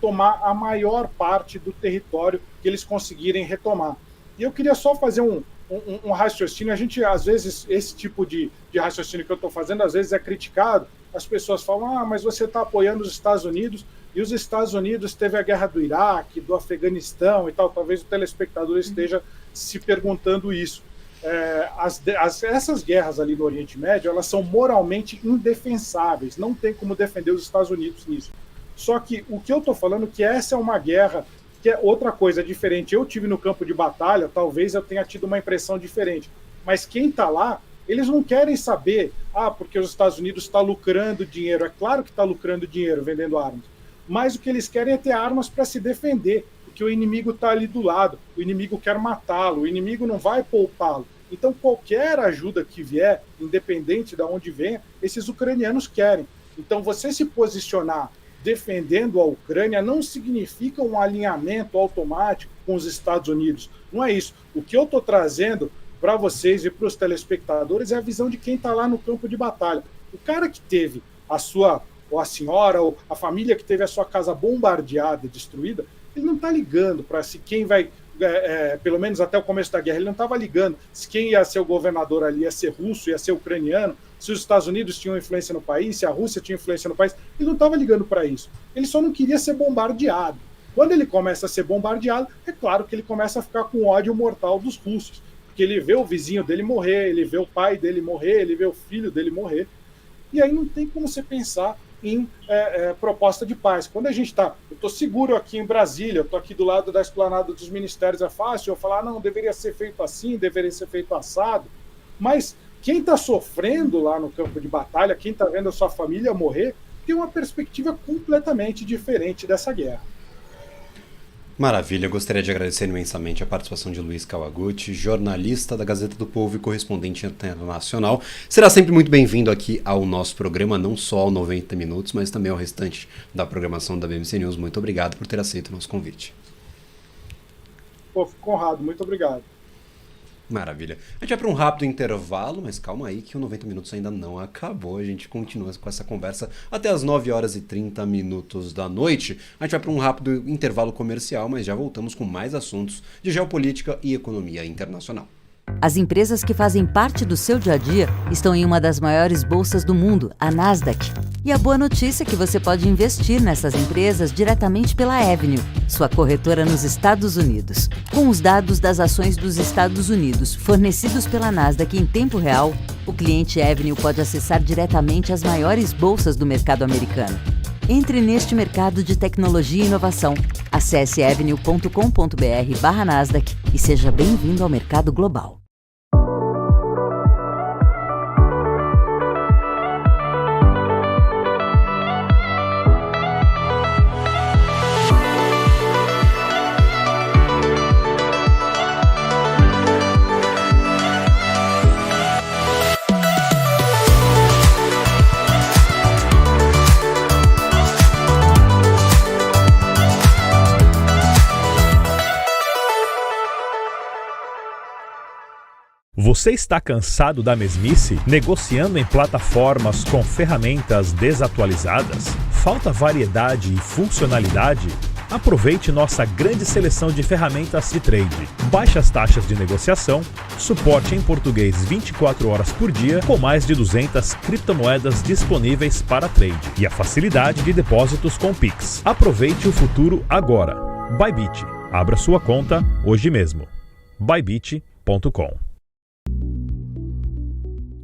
tomar a maior parte do território que eles conseguirem retomar. E eu queria só fazer um raciocínio. A gente, às vezes, esse tipo de raciocínio que eu estou fazendo, às vezes é criticado. As pessoas falam, mas você está apoiando os Estados Unidos, e os Estados Unidos teve a guerra do Iraque, do Afeganistão e tal. Talvez o telespectador esteja se perguntando isso. Essas guerras ali no Oriente Médio, elas são moralmente indefensáveis. Não tem como defender os Estados Unidos nisso. Só que o que eu estou falando é que essa é uma guerra que é outra coisa diferente. Eu tive no campo de batalha, talvez eu tenha tido uma impressão diferente. Mas quem está lá, eles não querem saber, porque os Estados Unidos está lucrando dinheiro. É claro que está lucrando dinheiro vendendo armas. Mas o que eles querem é ter armas para se defender, porque o inimigo está ali do lado, o inimigo quer matá-lo, o inimigo não vai poupá-lo. Então, qualquer ajuda que vier, independente de onde venha, esses ucranianos querem. Então, você se posicionar defendendo a Ucrânia não significa um alinhamento automático com os Estados Unidos. Não é isso. O que eu estou trazendo para vocês e para os telespectadores é a visão de quem está lá no campo de batalha. O cara que teve a senhora ou a família que teve a sua casa bombardeada, destruída, ele não está ligando para se quem vai, pelo menos até o começo da guerra, ele não estava ligando se quem ia ser o governador ali ia ser russo, ia ser ucraniano, se os Estados Unidos tinham influência no país, se a Rússia tinha influência no país. Ele não estava ligando para isso. Ele só não queria ser bombardeado. Quando ele começa a ser bombardeado, é claro que ele começa a ficar com ódio mortal dos russos, porque ele vê o vizinho dele morrer, ele vê o pai dele morrer, ele vê o filho dele morrer. E aí não tem como você pensar em proposta de paz. Quando a gente está... Eu estou seguro aqui em Brasília, eu estou aqui do lado da esplanada dos ministérios, é fácil eu falar, não, deveria ser feito assim, deveria ser feito assado, mas Quem está sofrendo lá no campo de batalha, quem está vendo a sua família morrer, tem uma perspectiva completamente diferente dessa guerra. Maravilha, gostaria de agradecer imensamente a participação de Luiz Kawaguchi, jornalista da Gazeta do Povo e correspondente internacional. Será sempre muito bem-vindo aqui ao nosso programa, não só ao 90 Minutos, mas também ao restante da programação da BMC News. Muito obrigado por ter aceito o nosso convite. Pô, fico honrado, muito obrigado. Maravilha. A gente vai para um rápido intervalo, mas calma aí que o 90 Minutos ainda não acabou. A gente continua com essa conversa até as 9h30 da noite. A gente vai para um rápido intervalo comercial, mas já voltamos com mais assuntos de geopolítica e economia internacional. As empresas que fazem parte do seu dia a dia estão em uma das maiores bolsas do mundo, a Nasdaq. E a boa notícia é que você pode investir nessas empresas diretamente pela Avenue, sua corretora nos Estados Unidos. Com os dados das ações dos Estados Unidos fornecidos pela Nasdaq em tempo real, o cliente Avenue pode acessar diretamente as maiores bolsas do mercado americano. Entre neste mercado de tecnologia e inovação. Acesse avenue.com.br/Nasdaq e seja bem-vindo ao mercado global. Você está cansado da mesmice, negociando em plataformas com ferramentas desatualizadas? Falta variedade e funcionalidade? Aproveite nossa grande seleção de ferramentas de trade, baixas taxas de negociação, suporte em português 24 horas por dia, com mais de 200 criptomoedas disponíveis para trade e a facilidade de depósitos com Pix. Aproveite o futuro agora. Bybit. Abra sua conta hoje mesmo. Bybit.com.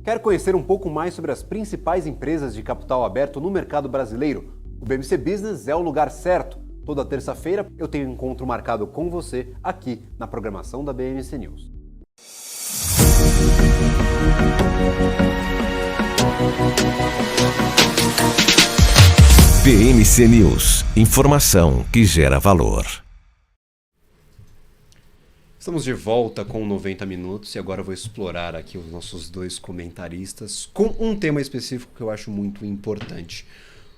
Quer conhecer um pouco mais sobre as principais empresas de capital aberto no mercado brasileiro? O BMC Business é o lugar certo. Toda terça-feira eu tenho um encontro marcado com você aqui na programação da BMC News. BMC News. Informação que gera valor. Estamos de volta com 90 Minutos e agora eu vou explorar aqui os nossos dois comentaristas com um tema específico que eu acho muito importante.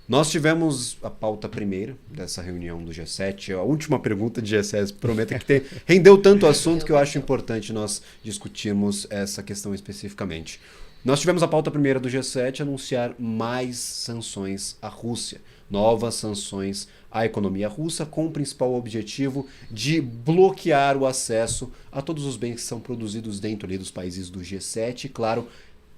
Nós tivemos a pauta primeira dessa reunião do G7, a última pergunta de G7, prometo que rendeu tanto assunto que eu acho importante nós discutirmos essa questão especificamente. Nós tivemos a pauta primeira do G7 anunciar mais sanções à Rússia, novas sanções à economia russa, com o principal objetivo de bloquear o acesso a todos os bens que são produzidos dentro ali dos países do G7 e, claro,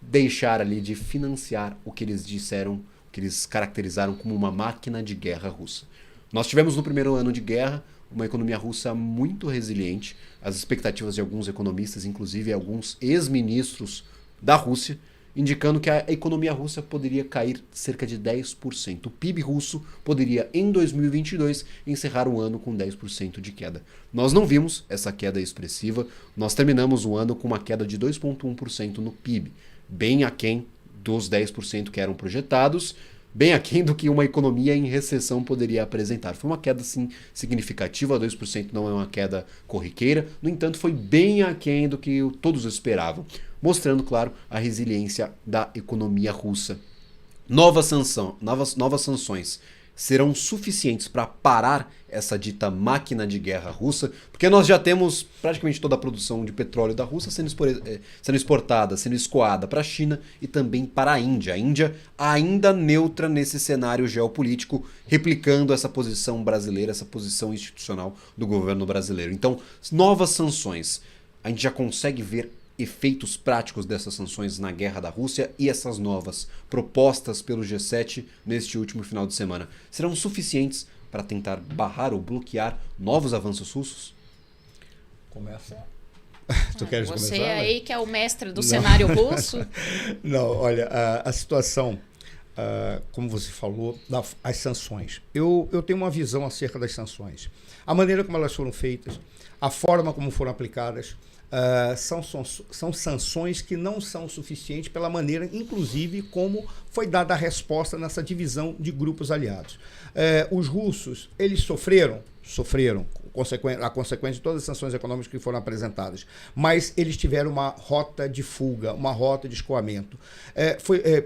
deixar ali de financiar o que eles disseram, que eles caracterizaram como uma máquina de guerra russa. Nós tivemos no primeiro ano de guerra uma economia russa muito resiliente, as expectativas de alguns economistas, inclusive alguns ex-ministros da Rússia, indicando que a economia russa poderia cair cerca de 10%. O PIB russo poderia, em 2022, encerrar o ano com 10% de queda. Nós não vimos essa queda expressiva, nós terminamos o ano com uma queda de 2,1% no PIB, bem aquém dos 10% que eram projetados, bem aquém do que uma economia em recessão poderia apresentar. Foi uma queda, sim, significativa, 2% não é uma queda corriqueira, no entanto, foi bem aquém do que todos esperavam, mostrando, claro, a resiliência da economia russa. Novas sanções serão suficientes para parar essa dita máquina de guerra russa, porque nós já temos praticamente toda a produção de petróleo da Rússia sendo exportada, sendo escoada para a China e também para a Índia. A Índia ainda neutra nesse cenário geopolítico, replicando essa posição brasileira, essa posição institucional do governo brasileiro. Então, novas sanções. A gente já consegue ver efeitos práticos dessas sanções na guerra da Rússia e essas novas propostas pelo G7 neste último final de semana serão suficientes para tentar barrar ou bloquear novos avanços russos? Começa. Tu queres Você começar? é aí que é o mestre do cenário russo? Não, olha, a situação, como você falou, as sanções. Eu tenho uma visão acerca das sanções. A maneira como elas foram feitas, a forma como foram aplicadas, são sanções que não são suficientes pela maneira, inclusive, como foi dada a resposta nessa divisão de grupos aliados. Os russos, eles sofreram a consequência de todas as sanções econômicas que foram apresentadas, mas eles tiveram uma rota de fuga, uma rota de escoamento.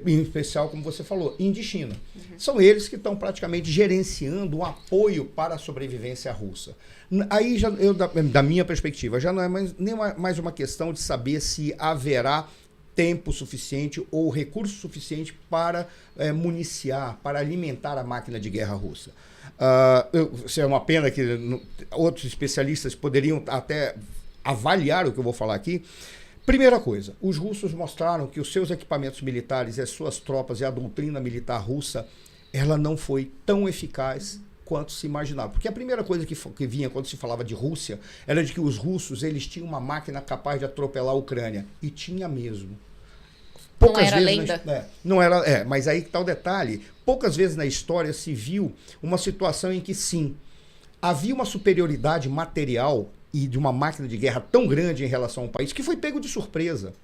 Em especial, como você falou, Índia-China. São eles que estão praticamente gerenciando o apoio para a sobrevivência russa. Aí, da minha perspectiva, já não é nem mais uma questão de saber se haverá tempo suficiente ou recurso suficiente para municiar, para alimentar a máquina de guerra russa. Isso é uma pena que outros especialistas poderiam até avaliar o que eu vou falar aqui. Primeira coisa, os russos mostraram que os seus equipamentos militares, as suas tropas e a doutrina militar russa, ela não foi tão eficaz quanto se imaginava. Porque a primeira coisa que vinha quando se falava de Rússia era de que os russos eles tinham uma máquina capaz de atropelar a Ucrânia. E tinha mesmo. Poucas não era lenda. Não era, mas aí que está o detalhe. Poucas vezes na história se viu uma situação em que, sim, havia uma superioridade material e de uma máquina de guerra tão grande em relação a um país que foi pego de surpresa.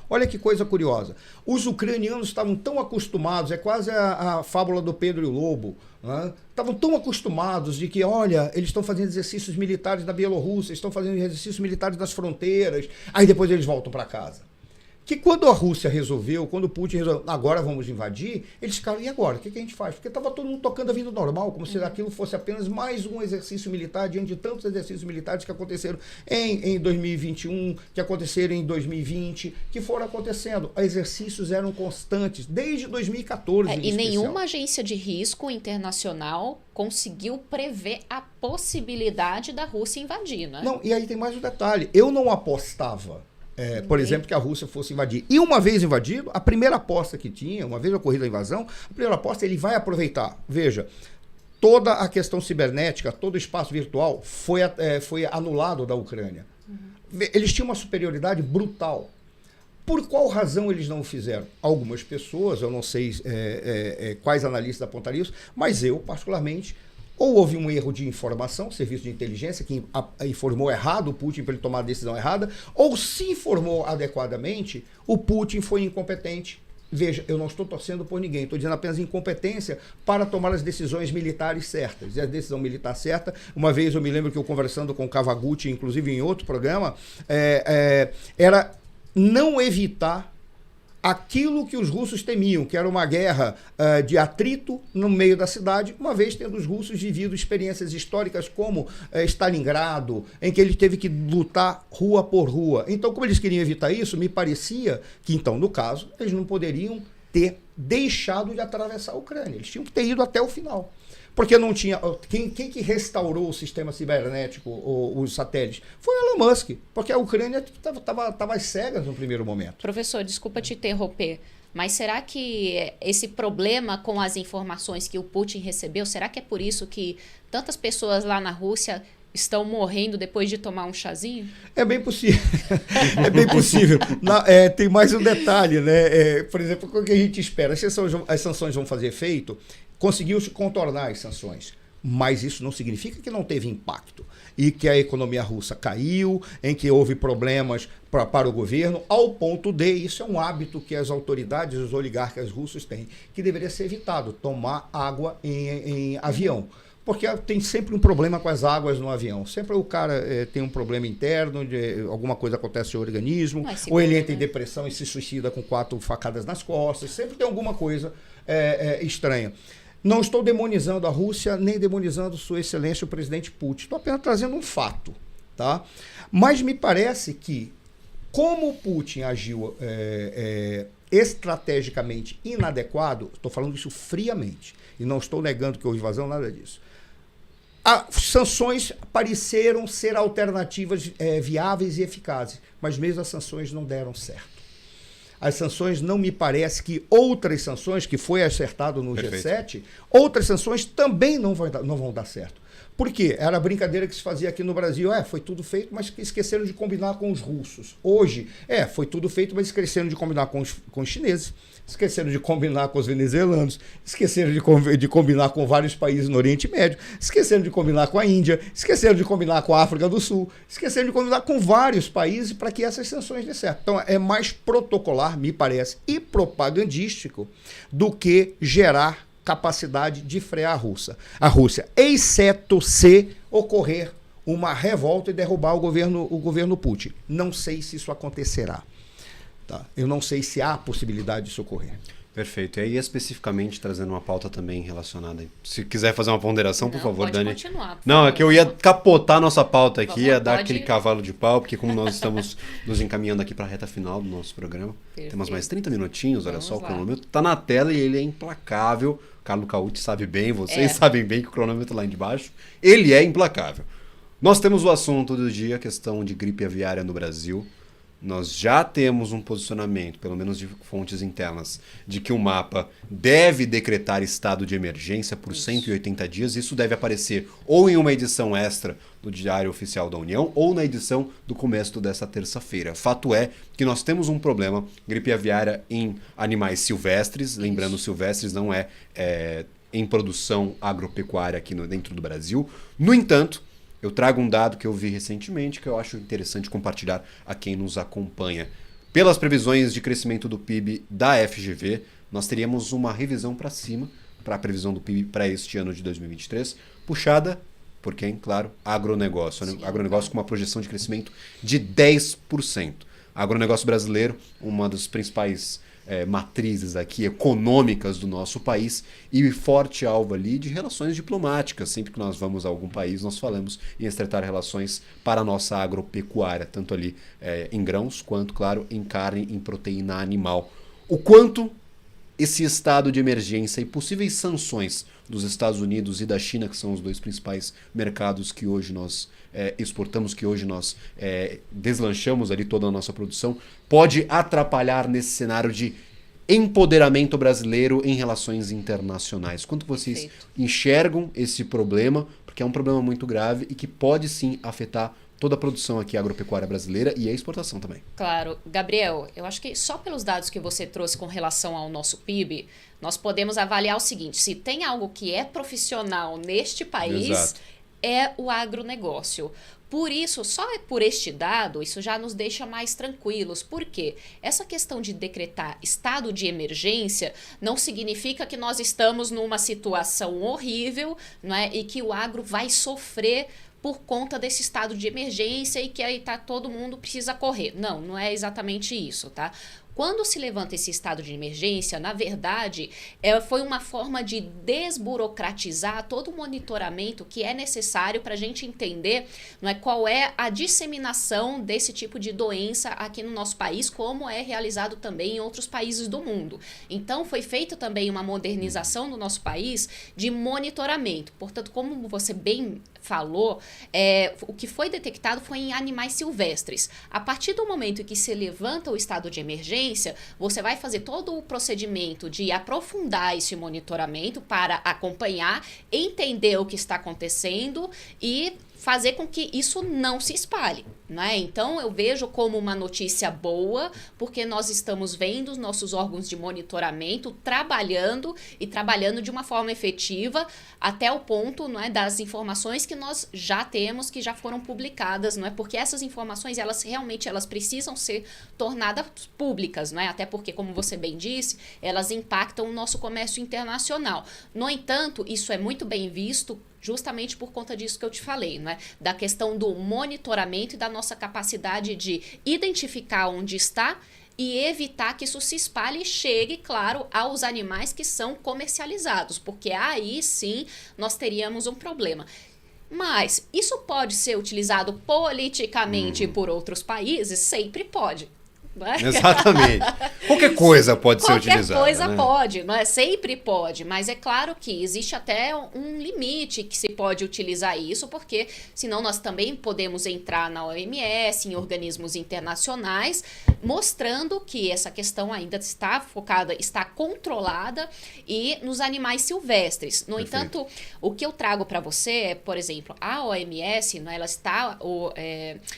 Olha que coisa curiosa. Os ucranianos estavam tão acostumados, é quase a fábula do Pedro e o Lobo, né? Estavam tão acostumados de que, olha, eles estão fazendo exercícios militares na Bielorrússia, estão fazendo exercícios militares nas fronteiras, aí depois eles voltam para casa. Que quando a Rússia quando o Putin resolveu, agora vamos invadir, eles ficaram, e agora? O que a gente faz? Porque estava todo mundo tocando a vida normal, como se aquilo fosse apenas mais um exercício militar, diante de tantos exercícios militares que aconteceram em 2021, que aconteceram em 2020, que foram acontecendo. Exercícios eram constantes, desde 2014. E nenhuma agência de risco internacional conseguiu prever a possibilidade da Rússia invadir, né? Não, e aí tem mais um detalhe. Eu não apostava, por exemplo, que a Rússia fosse invadir. E uma vez invadido, a primeira aposta que tinha, uma vez ocorrida a invasão, a primeira aposta ele vai aproveitar. Veja, toda a questão cibernética, todo o espaço virtual foi anulado da Ucrânia. Eles tinham uma superioridade brutal. Por qual razão eles não o fizeram? Algumas pessoas, eu não sei quais analistas apontariam isso, mas eu, particularmente, ou houve um erro de informação, serviço de inteligência, que informou errado o Putin para ele tomar a decisão errada, ou se informou adequadamente, o Putin foi incompetente. Veja, eu não estou torcendo por ninguém, estou dizendo apenas incompetência para tomar as decisões militares certas. E a decisão militar certa, uma vez eu me lembro que eu conversando com o Kawaguchi, inclusive em outro programa, era não evitar aquilo que os russos temiam, que era uma guerra de atrito no meio da cidade, uma vez tendo os russos vivido experiências históricas como Stalingrado, em que ele teve que lutar rua por rua. Então, como eles queriam evitar isso, me parecia que, então, no caso, eles não poderiam ter deixado de atravessar a Ucrânia. Eles tinham que ter ido até o final. Porque não tinha... Quem que restaurou o sistema cibernético, os satélites? Foi o Elon Musk, porque a Ucrânia estava às cegas no primeiro momento. Professor, desculpa te interromper, mas será que esse problema com as informações que o Putin recebeu, será que é por isso que tantas pessoas lá na Rússia estão morrendo depois de tomar um chazinho? É bem possível. É bem possível. Tem mais um detalhe, né? Por exemplo, o que a gente espera? As sanções vão fazer efeito. Conseguiu-se contornar as sanções, mas isso não significa que não teve impacto e que a economia russa caiu, em que houve problemas para o governo, ao ponto de, isso é um hábito que as autoridades, os oligarcas russos têm, que deveria ser evitado, tomar água em avião. Porque tem sempre um problema com as águas no avião. Sempre o cara tem um problema interno, alguma coisa acontece no organismo, ou ele entra em depressão e se suicida com 4 facadas nas costas. Sempre tem alguma coisa estranha. Não estou demonizando a Rússia, nem demonizando Sua Excelência o presidente Putin. Estou apenas trazendo um fato. Tá? Mas me parece que, como o Putin agiu estrategicamente inadequado, estou falando isso friamente, e não estou negando que houve invasão, nada disso. As sanções pareceram ser alternativas viáveis e eficazes, mas mesmo as sanções não deram certo. As sanções, não me parece que outras sanções, que foi acertado no G7, outras sanções também não vão dar certo. Por quê? Era a brincadeira que se fazia aqui no Brasil. Foi tudo feito, mas esqueceram de combinar com os russos. Hoje, foi tudo feito, mas esqueceram de combinar com os chineses, esqueceram de combinar com os venezuelanos, esqueceram de combinar com vários países no Oriente Médio, esqueceram de combinar com a Índia, esqueceram de combinar com a África do Sul, esqueceram de combinar com vários países para que essas sanções dê certo. Então, é mais protocolar, me parece, e propagandístico do que gerar capacidade de frear a Rússia, exceto se ocorrer uma revolta e derrubar o governo Putin. Não sei se isso acontecerá. Tá? Eu não sei se há possibilidade disso ocorrer. Perfeito. E aí, especificamente, trazendo uma pauta também relacionada. Se quiser fazer uma ponderação, por favor, pode Dani. Continuar, por não, favor. é que eu ia capotar nossa pauta aqui, favor, ia dar pode. aquele cavalo de pau, porque como nós estamos nos encaminhando aqui para a reta final do nosso programa, Perfeito. temos mais 30 minutinhos, olha Vamos só, o lá. cronômetro está na tela e ele é implacável. Carlos Cauti sabe bem, vocês sabem bem que o cronômetro lá embaixo, ele é implacável. Nós temos o assunto do dia, a questão de gripe aviária no Brasil. Nós já temos um posicionamento, pelo menos de fontes internas, de que o mapa deve decretar estado de emergência por 180 dias. Isso deve aparecer ou em uma edição extra do Diário Oficial da União ou na edição do começo dessa terça-feira. Fato é que nós temos um problema, gripe aviária em animais silvestres. Lembrando, silvestres não é em produção agropecuária aqui dentro do Brasil. No entanto, eu trago um dado que eu vi recentemente que eu acho interessante compartilhar a quem nos acompanha. Pelas previsões de crescimento do PIB da FGV, nós teríamos uma revisão para cima para a previsão do PIB para este ano de 2023, puxada por quem? Claro, agronegócio. Sim, agronegócio com uma projeção de crescimento de 10%. Agronegócio brasileiro, uma das principais matrizes aqui econômicas do nosso país e forte alvo ali de relações diplomáticas. Sempre que nós vamos a algum país, nós falamos em estreitar relações para a nossa agropecuária, tanto ali em grãos, quanto, claro, em carne, em proteína animal. O quanto esse estado de emergência e possíveis sanções dos Estados Unidos e da China, que são os dois principais mercados que hoje nós exportamos, que hoje nós deslanchamos ali toda a nossa produção, pode atrapalhar nesse cenário de empoderamento brasileiro em relações internacionais. Quanto vocês enxergam esse problema, porque é um problema muito grave e que pode sim afetar toda a produção aqui agropecuária brasileira e a exportação também. Claro. Gabriel, eu acho que só pelos dados que você trouxe com relação ao nosso PIB, nós podemos avaliar o seguinte: se tem algo que é profissional neste país, Exato. É o agronegócio. Por isso, só por este dado, isso já nos deixa mais tranquilos. Por quê? Essa questão de decretar estado de emergência não significa que nós estamos numa situação horrível, não é? E que o agro vai sofrer por conta desse estado de emergência e que aí todo mundo precisa correr. Não, não é exatamente isso, tá? Quando se levanta esse estado de emergência, na verdade, foi uma forma de desburocratizar todo o monitoramento que é necessário para a gente entender, não é, qual é a disseminação desse tipo de doença aqui no nosso país, como é realizado também em outros países do mundo. Então, foi feita também uma modernização do nosso país de monitoramento. Portanto, como você bem falou, o que foi detectado foi em animais silvestres. A partir do momento em que se levanta o estado de emergência, você vai fazer todo o procedimento de aprofundar esse monitoramento para acompanhar, entender o que está acontecendo e fazer com que isso não se espalhe, né? Então, eu vejo como uma notícia boa, porque nós estamos vendo os nossos órgãos de monitoramento trabalhando de uma forma efetiva até o ponto, não é, das informações que nós já temos, que já foram publicadas, não é? Porque essas informações, elas precisam ser tornadas públicas, não é? Até porque, como você bem disse, elas impactam o nosso comércio internacional. No entanto, isso é muito bem visto justamente por conta disso que eu te falei, né? Da questão do monitoramento e da nossa capacidade de identificar onde está e evitar que isso se espalhe e chegue, claro, aos animais que são comercializados, porque aí sim nós teríamos um problema. Mas isso pode ser utilizado politicamente por outros países? Sempre pode. Não é? Exatamente. Qualquer coisa pode ser utilizada. Qualquer coisa né? pode, não é? Sempre pode, mas é claro que existe até um limite que se pode utilizar isso, porque senão nós também podemos entrar na OMS, em organismos internacionais, mostrando que essa questão ainda está focada, está controlada e nos animais silvestres. No Perfeito. entanto, o que eu trago para você é, por exemplo, a OMS, ela está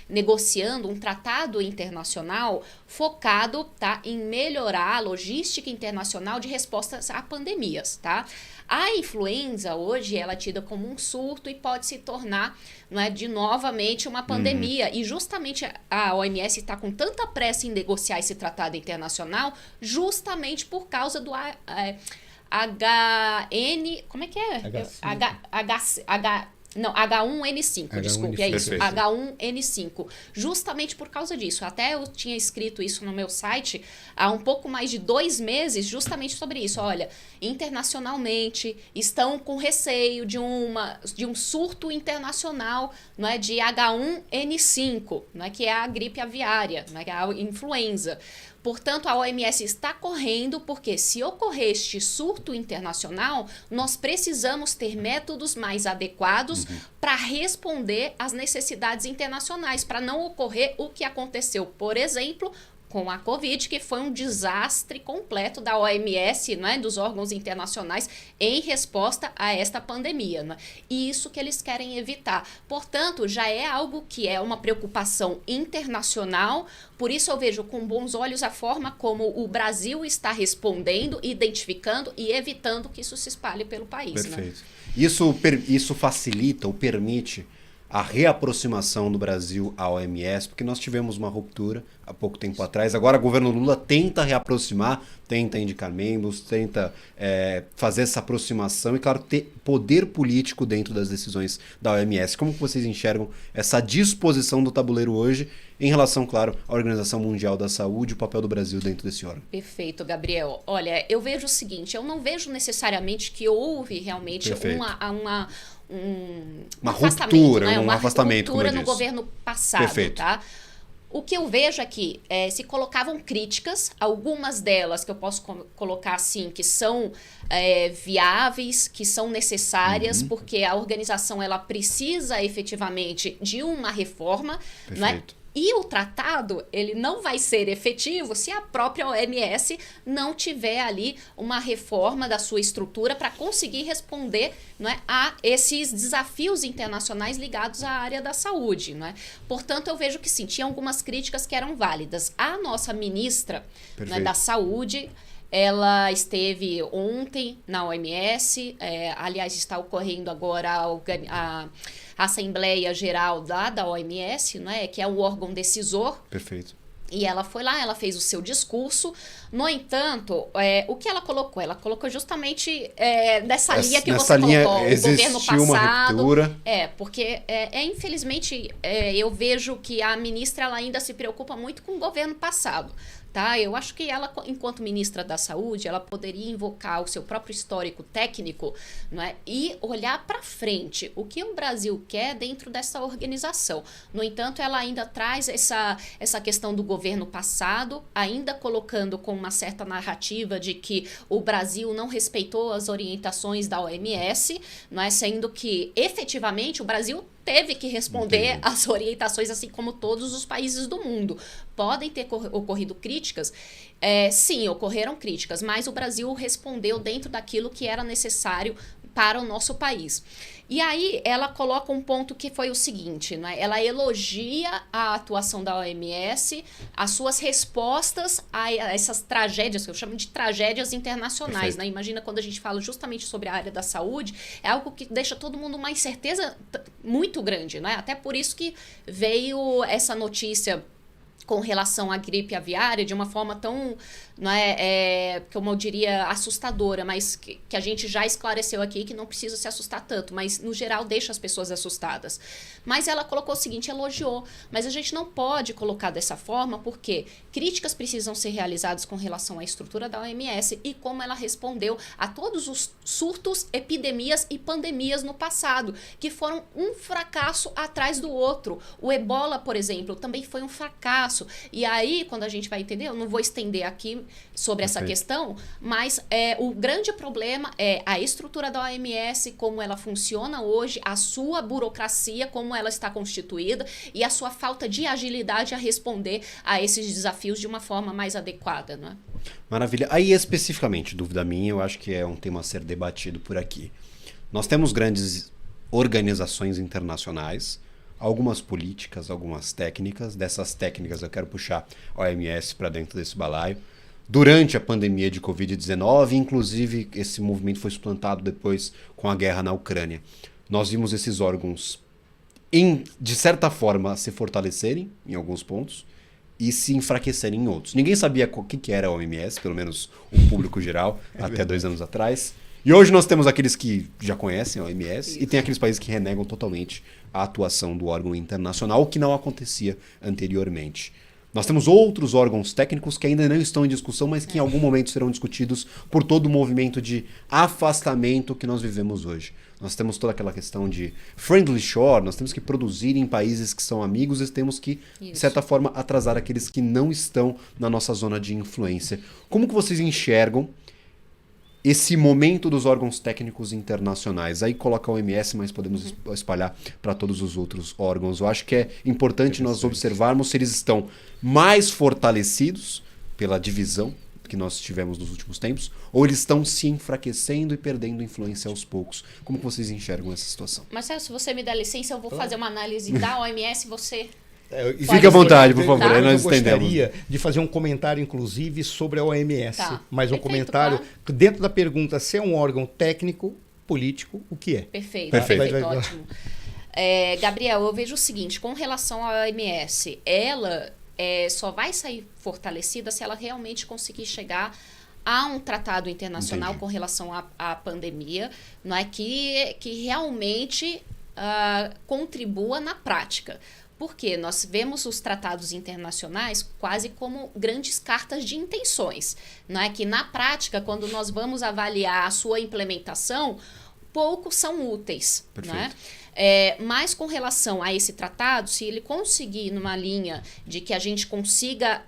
negociando um tratado internacional focado, tá, em melhorar a logística internacional de respostas a pandemias, tá? A influenza hoje ela é tida como um surto e pode se tornar, não é, de novamente uma pandemia. E justamente a OMS está com tanta pressa em negociar esse tratado internacional justamente por causa do HN... Como é que é? H1N5, desculpe, é isso, Perfeito. H1N5. Justamente por causa disso. Até eu tinha escrito isso no meu site há um pouco mais de 2 meses, justamente sobre isso. Olha, internacionalmente estão com receio de um surto internacional, não é, de H1N5, não é, que é a gripe aviária, não é, que é a influenza. Portanto, a OMS está correndo porque se ocorrer este surto internacional, nós precisamos ter métodos mais adequados para responder às necessidades internacionais, para não ocorrer o que aconteceu, por exemplo, com a Covid, que foi um desastre completo da OMS, né, dos órgãos internacionais, em resposta a esta pandemia. Né? E isso que eles querem evitar. Portanto, já é algo que é uma preocupação internacional, por isso eu vejo com bons olhos a forma como o Brasil está respondendo, identificando e evitando que isso se espalhe pelo país. Perfeito. Né? Isso facilita ou permite a reaproximação do Brasil à OMS, porque nós tivemos uma ruptura há pouco tempo atrás. Agora o governo Lula tenta reaproximar, tenta indicar membros, tenta fazer essa aproximação e, claro, ter poder político dentro das decisões da OMS. Como que vocês enxergam essa disposição do tabuleiro hoje em relação, claro, à Organização Mundial da Saúde e o papel do Brasil dentro desse órgão? Perfeito, Gabriel. Olha, eu vejo o seguinte, eu não vejo necessariamente que houve realmente uma ruptura, né? um afastamento, ruptura como eu no disse. governo passado, Perfeito. tá? O que eu vejo aqui se colocavam críticas, algumas delas que eu posso colocar assim, que são viáveis, que são necessárias, porque a organização ela precisa efetivamente de uma reforma, não é? Perfeito. E o tratado, ele não vai ser efetivo se a própria OMS não tiver ali uma reforma da sua estrutura para conseguir responder, não é, a esses desafios internacionais ligados à área da saúde. Não é? Portanto, eu vejo que sim, tinha algumas críticas que eram válidas. A nossa ministra, né, da Saúde, ela esteve ontem na OMS, aliás, está ocorrendo agora a Assembleia Geral da OMS, né, que é o órgão decisor. Perfeito. E ela foi lá, ela fez o seu discurso. No entanto, o que ela colocou? Ela colocou justamente nessa linha que você colocou, o governo passado. Uma ruptura. Porque infelizmente eu vejo que a ministra ela ainda se preocupa muito com o governo passado. Tá? Eu acho que ela, enquanto ministra da Saúde, ela poderia invocar o seu próprio histórico técnico, não é? E olhar para frente, o que o Brasil quer dentro dessa organização. No entanto, ela ainda traz essa questão do governo passado, ainda colocando com uma certa narrativa de que o Brasil não respeitou as orientações da OMS, não é? Sendo que, efetivamente, o Brasil teve que responder às orientações, assim como todos os países do mundo. Podem ter ocorrido críticas? Sim, ocorreram críticas, mas o Brasil respondeu dentro daquilo que era necessário para o nosso país. E aí ela coloca um ponto que foi o seguinte, né? Ela elogia a atuação da OMS, as suas respostas a essas tragédias, que eu chamo de tragédias internacionais, né? Imagina quando a gente fala justamente sobre a área da saúde, é algo que deixa todo mundo uma incerteza muito grande, né? Até por isso que veio essa notícia com relação à gripe aviária de uma forma tão, não como eu diria, assustadora, mas que a gente já esclareceu aqui que não precisa se assustar tanto, mas no geral deixa as pessoas assustadas. Mas ela colocou o seguinte, elogiou, mas a gente não pode colocar dessa forma porque críticas precisam ser realizadas com relação à estrutura da OMS e como ela respondeu a todos os surtos, epidemias e pandemias no passado, que foram um fracasso atrás do outro. O Ebola, por exemplo, também foi um fracasso. passo. E aí, quando a gente vai entender, eu não vou estender aqui sobre essa questão, mas o grande problema é a estrutura da OMS, como ela funciona hoje, a sua burocracia, como ela está constituída, e a sua falta de agilidade a responder a esses desafios de uma forma mais adequada, não é? Maravilha. Aí, especificamente, dúvida minha, eu acho que é um tema a ser debatido por aqui. Nós temos grandes organizações internacionais, algumas políticas, algumas técnicas. Dessas técnicas eu quero puxar a OMS para dentro desse balaio. Durante a pandemia de Covid-19, inclusive esse movimento foi suplantado depois com a guerra na Ucrânia. Nós vimos esses órgãos, de certa forma, se fortalecerem em alguns pontos e se enfraquecerem em outros. Ninguém sabia o que era a OMS, pelo menos o público geral, até 2 anos atrás. E hoje nós temos aqueles que já conhecem a OMS e tem aqueles países que renegam totalmente a atuação do órgão internacional, o que não acontecia anteriormente. Nós temos outros órgãos técnicos que ainda não estão em discussão, mas que em algum momento serão discutidos por todo o movimento de afastamento que nós vivemos hoje. Nós temos toda aquela questão de friendly shore, nós temos que produzir em países que são amigos e temos que, de certa forma, atrasar aqueles que não estão na nossa zona de influência. Como que vocês enxergam esse momento dos órgãos técnicos internacionais? Aí coloca a OMS, mas podemos espalhar para todos os outros órgãos. Eu acho que é importante nós observarmos se eles estão mais fortalecidos pela divisão que nós tivemos nos últimos tempos, ou eles estão se enfraquecendo e perdendo influência aos poucos. Como que vocês enxergam essa situação? Marcelo, se você me dá licença, eu vou fazer uma análise da OMS, você... Fique à vontade, por favor. Tá? Nós eu gostaria de fazer um comentário, inclusive, sobre a OMS. Tá. Mas um Perfeito, comentário claro. dentro da pergunta se é um órgão técnico, político, o que é? Perfeito, Perfeito. ótimo. Gabriel, eu vejo o seguinte, com relação à OMS, ela só vai sair fortalecida se ela realmente conseguir chegar a um tratado internacional com relação à pandemia, não é que realmente contribua na prática. Porque nós vemos os tratados internacionais quase como grandes cartas de intenções, não é? Que na prática, quando nós vamos avaliar a sua implementação, poucos são úteis, não é? Mas com relação a esse tratado, se ele conseguir numa linha de que a gente consiga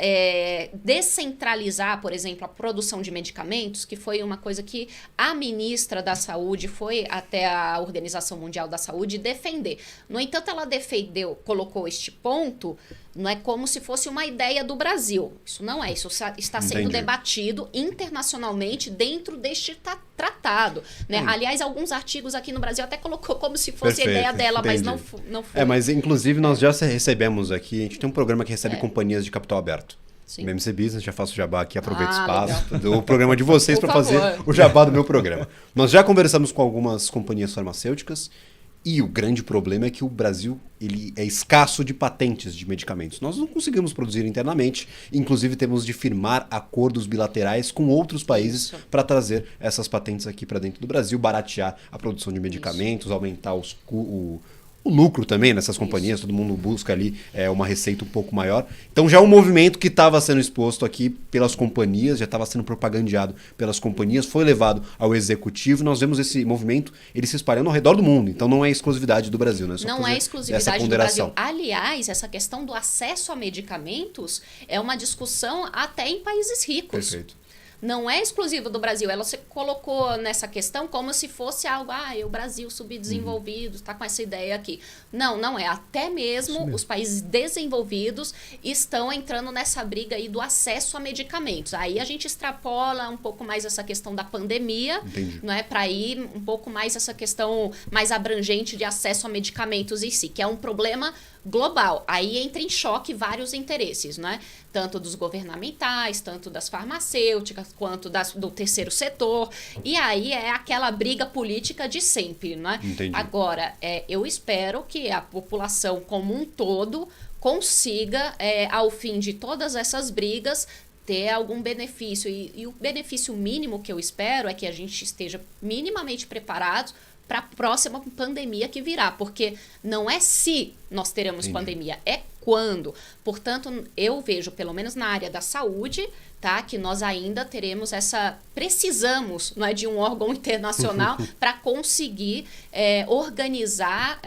descentralizar, por exemplo, a produção de medicamentos, que foi uma coisa que a ministra da Saúde foi até a Organização Mundial da Saúde defender. No entanto, ela colocou este ponto, não é como se fosse uma ideia do Brasil. Isso não é, isso está sendo debatido internacionalmente dentro deste tratado, né? Aliás, alguns artigos aqui no Brasil até colocou como se fosse a ideia dela, mas não foi. Mas inclusive nós já recebemos aqui, a gente tem um programa que recebe companhias de capital aberto. Sim. O MC Business, já faço o jabá aqui, aproveito o espaço do programa de vocês Por para fazer favor. o jabá do meu programa. Nós já conversamos com algumas companhias farmacêuticas e o grande problema é que o Brasil ele é escasso de patentes de medicamentos. Nós não conseguimos produzir internamente, inclusive temos de firmar acordos bilaterais com outros países para trazer essas patentes aqui para dentro do Brasil, baratear a produção de medicamentos, aumentar o lucro também nessas companhias, todo mundo busca ali uma receita um pouco maior. Então já é um movimento que estava sendo exposto aqui pelas companhias, já estava sendo propagandeado pelas companhias, foi levado ao executivo. Nós vemos esse movimento ele se espalhando ao redor do mundo. Então não é exclusividade do Brasil, né? Não é exclusividade do Brasil. Aliás, essa questão do acesso a medicamentos é uma discussão até em países ricos. Perfeito. Não é exclusivo do Brasil. Ela se colocou nessa questão como se fosse algo, o Brasil subdesenvolvido, está com essa ideia aqui. Não é. Até mesmo os países desenvolvidos estão entrando nessa briga aí do acesso a medicamentos. Aí a gente extrapola um pouco mais essa questão da pandemia, não é, para ir um pouco mais essa questão mais abrangente de acesso a medicamentos em si, que é um problema global. Aí entra em choque vários interesses, né? Tanto dos governamentais, tanto das farmacêuticas, quanto do terceiro setor. E aí é aquela briga política de sempre, né? Entendi. Agora, eu espero que a população como um todo consiga, ao fim de todas essas brigas, ter algum benefício. E o benefício mínimo que eu espero é que a gente esteja minimamente preparados para a próxima pandemia que virá, porque não é se nós teremos pandemia, é quando. Portanto, eu vejo, pelo menos na área da saúde, tá, que nós ainda teremos precisamos, não é, de um órgão internacional para conseguir organizar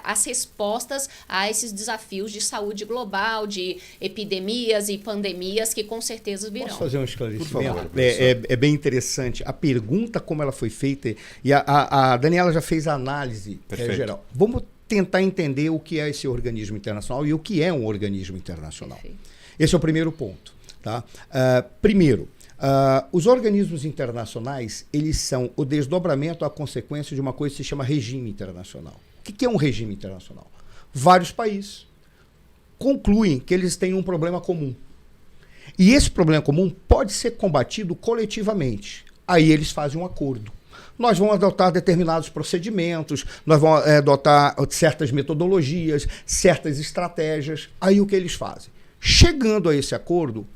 as respostas a esses desafios de saúde global, de epidemias e pandemias que com certeza virão. Posso fazer um esclarecimento? Por favor, é bem interessante. A pergunta, como ela foi feita, e a Daniela já fez a análise geral. Vamos tentar entender o que é esse organismo internacional e o que é um organismo internacional. Perfeito. Esse é o primeiro ponto. Tá? Primeiro, os organismos internacionais, eles são o desdobramento, a consequência de uma coisa que se chama regime internacional. O que é um regime internacional? Vários países concluem que eles têm um problema comum. E esse problema comum pode ser combatido coletivamente. Aí eles fazem um acordo. Nós vamos adotar determinados procedimentos, nós vamos adotar certas metodologias, certas estratégias. Aí o que eles fazem? Chegando a esse acordo,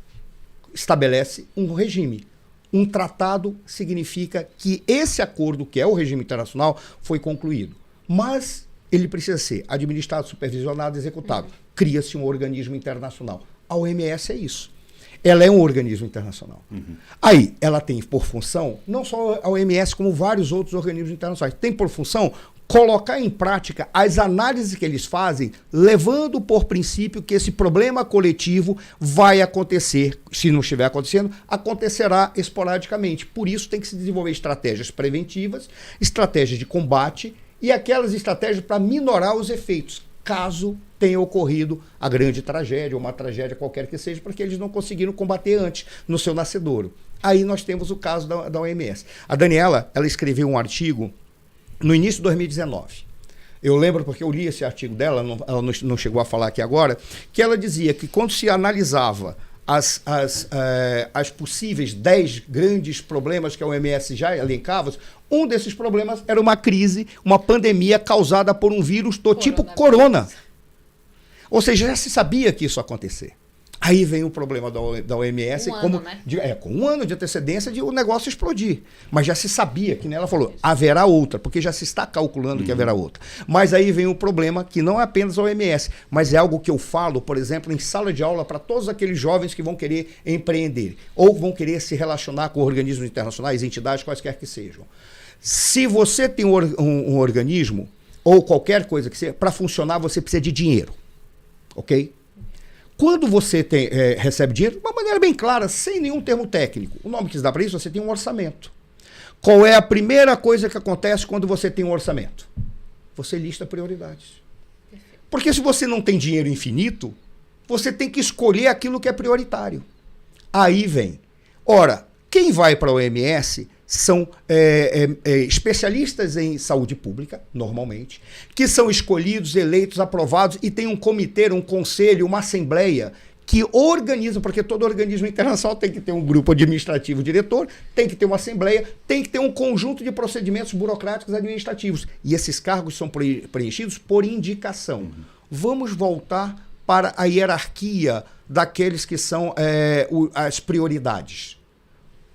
estabelece um regime. Um tratado significa que esse acordo, que é o regime internacional, foi concluído. Mas ele precisa ser administrado, supervisionado, executado. Cria-se um organismo internacional. A OMS é isso. Ela é um organismo internacional. Aí, ela tem por função, não só a OMS, como vários outros organismos internacionais, tem por função colocar em prática as análises que eles fazem, levando por princípio que esse problema coletivo vai acontecer. Se não estiver acontecendo, acontecerá esporadicamente. Por isso tem que se desenvolver estratégias preventivas, estratégias de combate e aquelas estratégias para minorar os efeitos, caso tenha ocorrido a grande tragédia, ou uma tragédia qualquer que seja, porque eles não conseguiram combater antes, no seu nascedouro. Aí nós temos o caso da OMS. A Daniela, ela escreveu um artigo no início de 2019. Eu lembro porque eu li esse artigo dela, ela não chegou a falar aqui agora, que ela dizia que quando se analisava as possíveis 10 grandes problemas que a OMS já elencava, um desses problemas era uma crise, uma pandemia causada por um vírus do tipo corona. Ou seja, já se sabia que isso ia acontecer. Aí vem o problema da OMS, com um ano de antecedência de o negócio explodir. Mas já se sabia que, né, ela falou, haverá outra, porque já se está calculando que haverá outra. Mas aí vem o problema que não é apenas a OMS, mas é algo que eu falo, por exemplo, em sala de aula para todos aqueles jovens que vão querer empreender ou vão querer se relacionar com organismos internacionais, entidades, quaisquer que sejam. Se você tem um organismo ou qualquer coisa que seja, para funcionar você precisa de dinheiro. Ok? Quando você recebe dinheiro, de uma maneira bem clara, sem nenhum termo técnico, o nome que se dá para isso, você tem um orçamento. Qual é a primeira coisa que acontece quando você tem um orçamento? Você lista prioridades. Porque se você não tem dinheiro infinito, você tem que escolher aquilo que é prioritário. Aí vem. Ora, quem vai para a OMS são especialistas em saúde pública, normalmente, que são escolhidos, eleitos, aprovados e tem um comitê, um conselho, uma assembleia que organiza, porque todo organismo internacional tem que ter um grupo administrativo diretor, tem que ter uma assembleia, tem que ter um conjunto de procedimentos burocráticos administrativos. E esses cargos são preenchidos por indicação. Vamos voltar para a hierarquia daqueles que são as prioridades.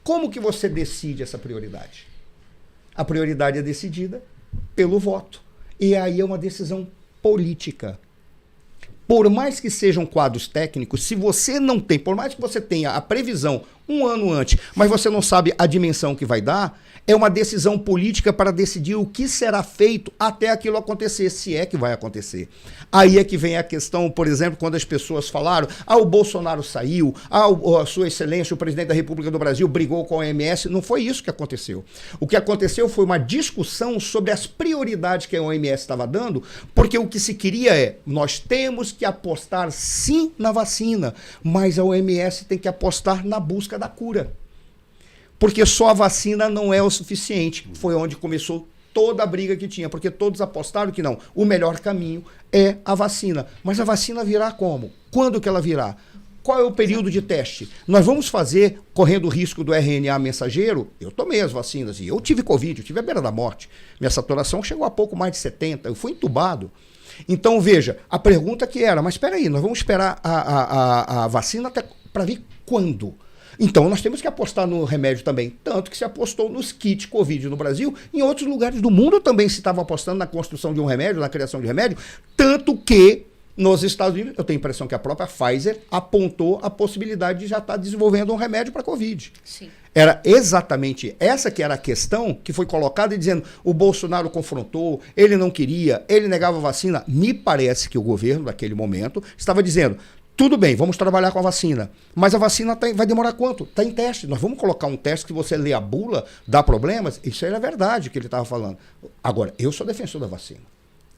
Como que você decide essa prioridade? A prioridade é decidida pelo voto. E aí é uma decisão política. Por mais que sejam quadros técnicos, se você não tem, por mais que você tenha a previsão um ano antes, mas você não sabe a dimensão que vai dar, é uma decisão política para decidir o que será feito até aquilo acontecer, se é que vai acontecer. Aí é que vem a questão, por exemplo, quando as pessoas falaram, o Bolsonaro saiu, a Sua Excelência, o presidente da República do Brasil brigou com a OMS, não foi isso que aconteceu. O que aconteceu foi uma discussão sobre as prioridades que a OMS estava dando, porque o que se queria nós temos que apostar sim na vacina, mas a OMS tem que apostar na busca da cura. Porque só a vacina não é o suficiente. Foi onde começou toda a briga que tinha, porque todos apostaram que não, o melhor caminho é a vacina. Mas a vacina virá como? Quando que ela virá? Qual é o período de teste? Nós vamos fazer, correndo o risco do RNA mensageiro, eu tomei as vacinas e eu tive Covid, eu tive a beira da morte. Minha saturação chegou a pouco mais de 70, eu fui entubado. Então, veja, a pergunta que era, mas espera aí, nós vamos esperar a vacina até para ver quando? Então, nós temos que apostar no remédio também, tanto que se apostou nos kits Covid no Brasil, em outros lugares do mundo também se estava apostando na construção de um remédio, na criação de remédio, tanto que Nos Estados Unidos, eu tenho a impressão que a própria Pfizer apontou a possibilidade de já estar desenvolvendo um remédio para a Covid. Sim. Era exatamente essa que era a questão que foi colocada e dizendo o Bolsonaro confrontou, ele não queria, ele negava a vacina. Me parece que o governo, naquele momento, estava dizendo, tudo bem, vamos trabalhar com a vacina, mas a vacina vai demorar quanto? Está em teste. Nós vamos colocar um teste que você lê a bula, dá problemas. Isso era verdade que ele estava falando. Agora, eu sou defensor da vacina.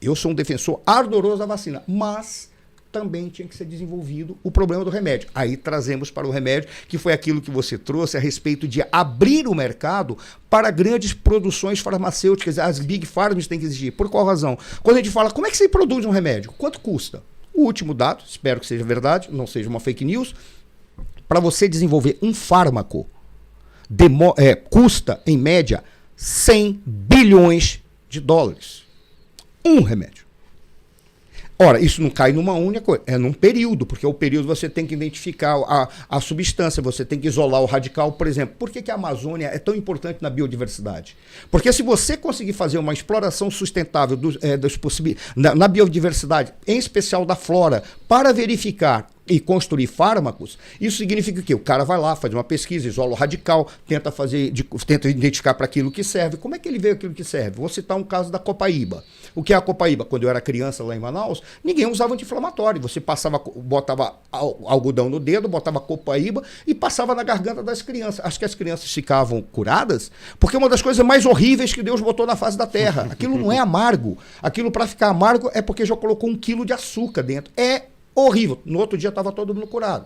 Eu sou um defensor ardoroso da vacina, mas também tinha que ser desenvolvido o problema do remédio. Aí trazemos para o remédio, que foi aquilo que você trouxe a respeito de abrir o mercado para grandes produções farmacêuticas. As Big Pharmas têm que exigir. Por qual razão? Quando a gente fala, como é que você produz um remédio? Quanto custa? O último dado, espero que seja verdade, não seja uma fake news, para você desenvolver um fármaco, custa, em média, 100 bilhões de dólares. Um remédio. Ora, isso não cai numa única coisa, é num período, porque o período você tem que identificar a substância, você tem que isolar o radical, por exemplo. Por que a Amazônia é tão importante na biodiversidade? Porque se você conseguir fazer uma exploração sustentável na biodiversidade, em especial da flora, para verificar e construir fármacos, isso significa que o cara vai lá, faz uma pesquisa, isola o radical, tenta identificar para aquilo que serve. Como é que ele vê aquilo que serve? Vou citar um caso da copaíba. O que é a copaíba? Quando eu era criança lá em Manaus, ninguém usava anti-inflamatório. Você botava algodão no dedo, botava copaíba e passava na garganta das crianças. Acho que as crianças ficavam curadas, porque é uma das coisas mais horríveis que Deus botou na face da terra. Aquilo não é amargo. Aquilo, para ficar amargo, é porque já colocou 1 quilo de açúcar dentro. É horrível. No outro dia estava todo mundo curado.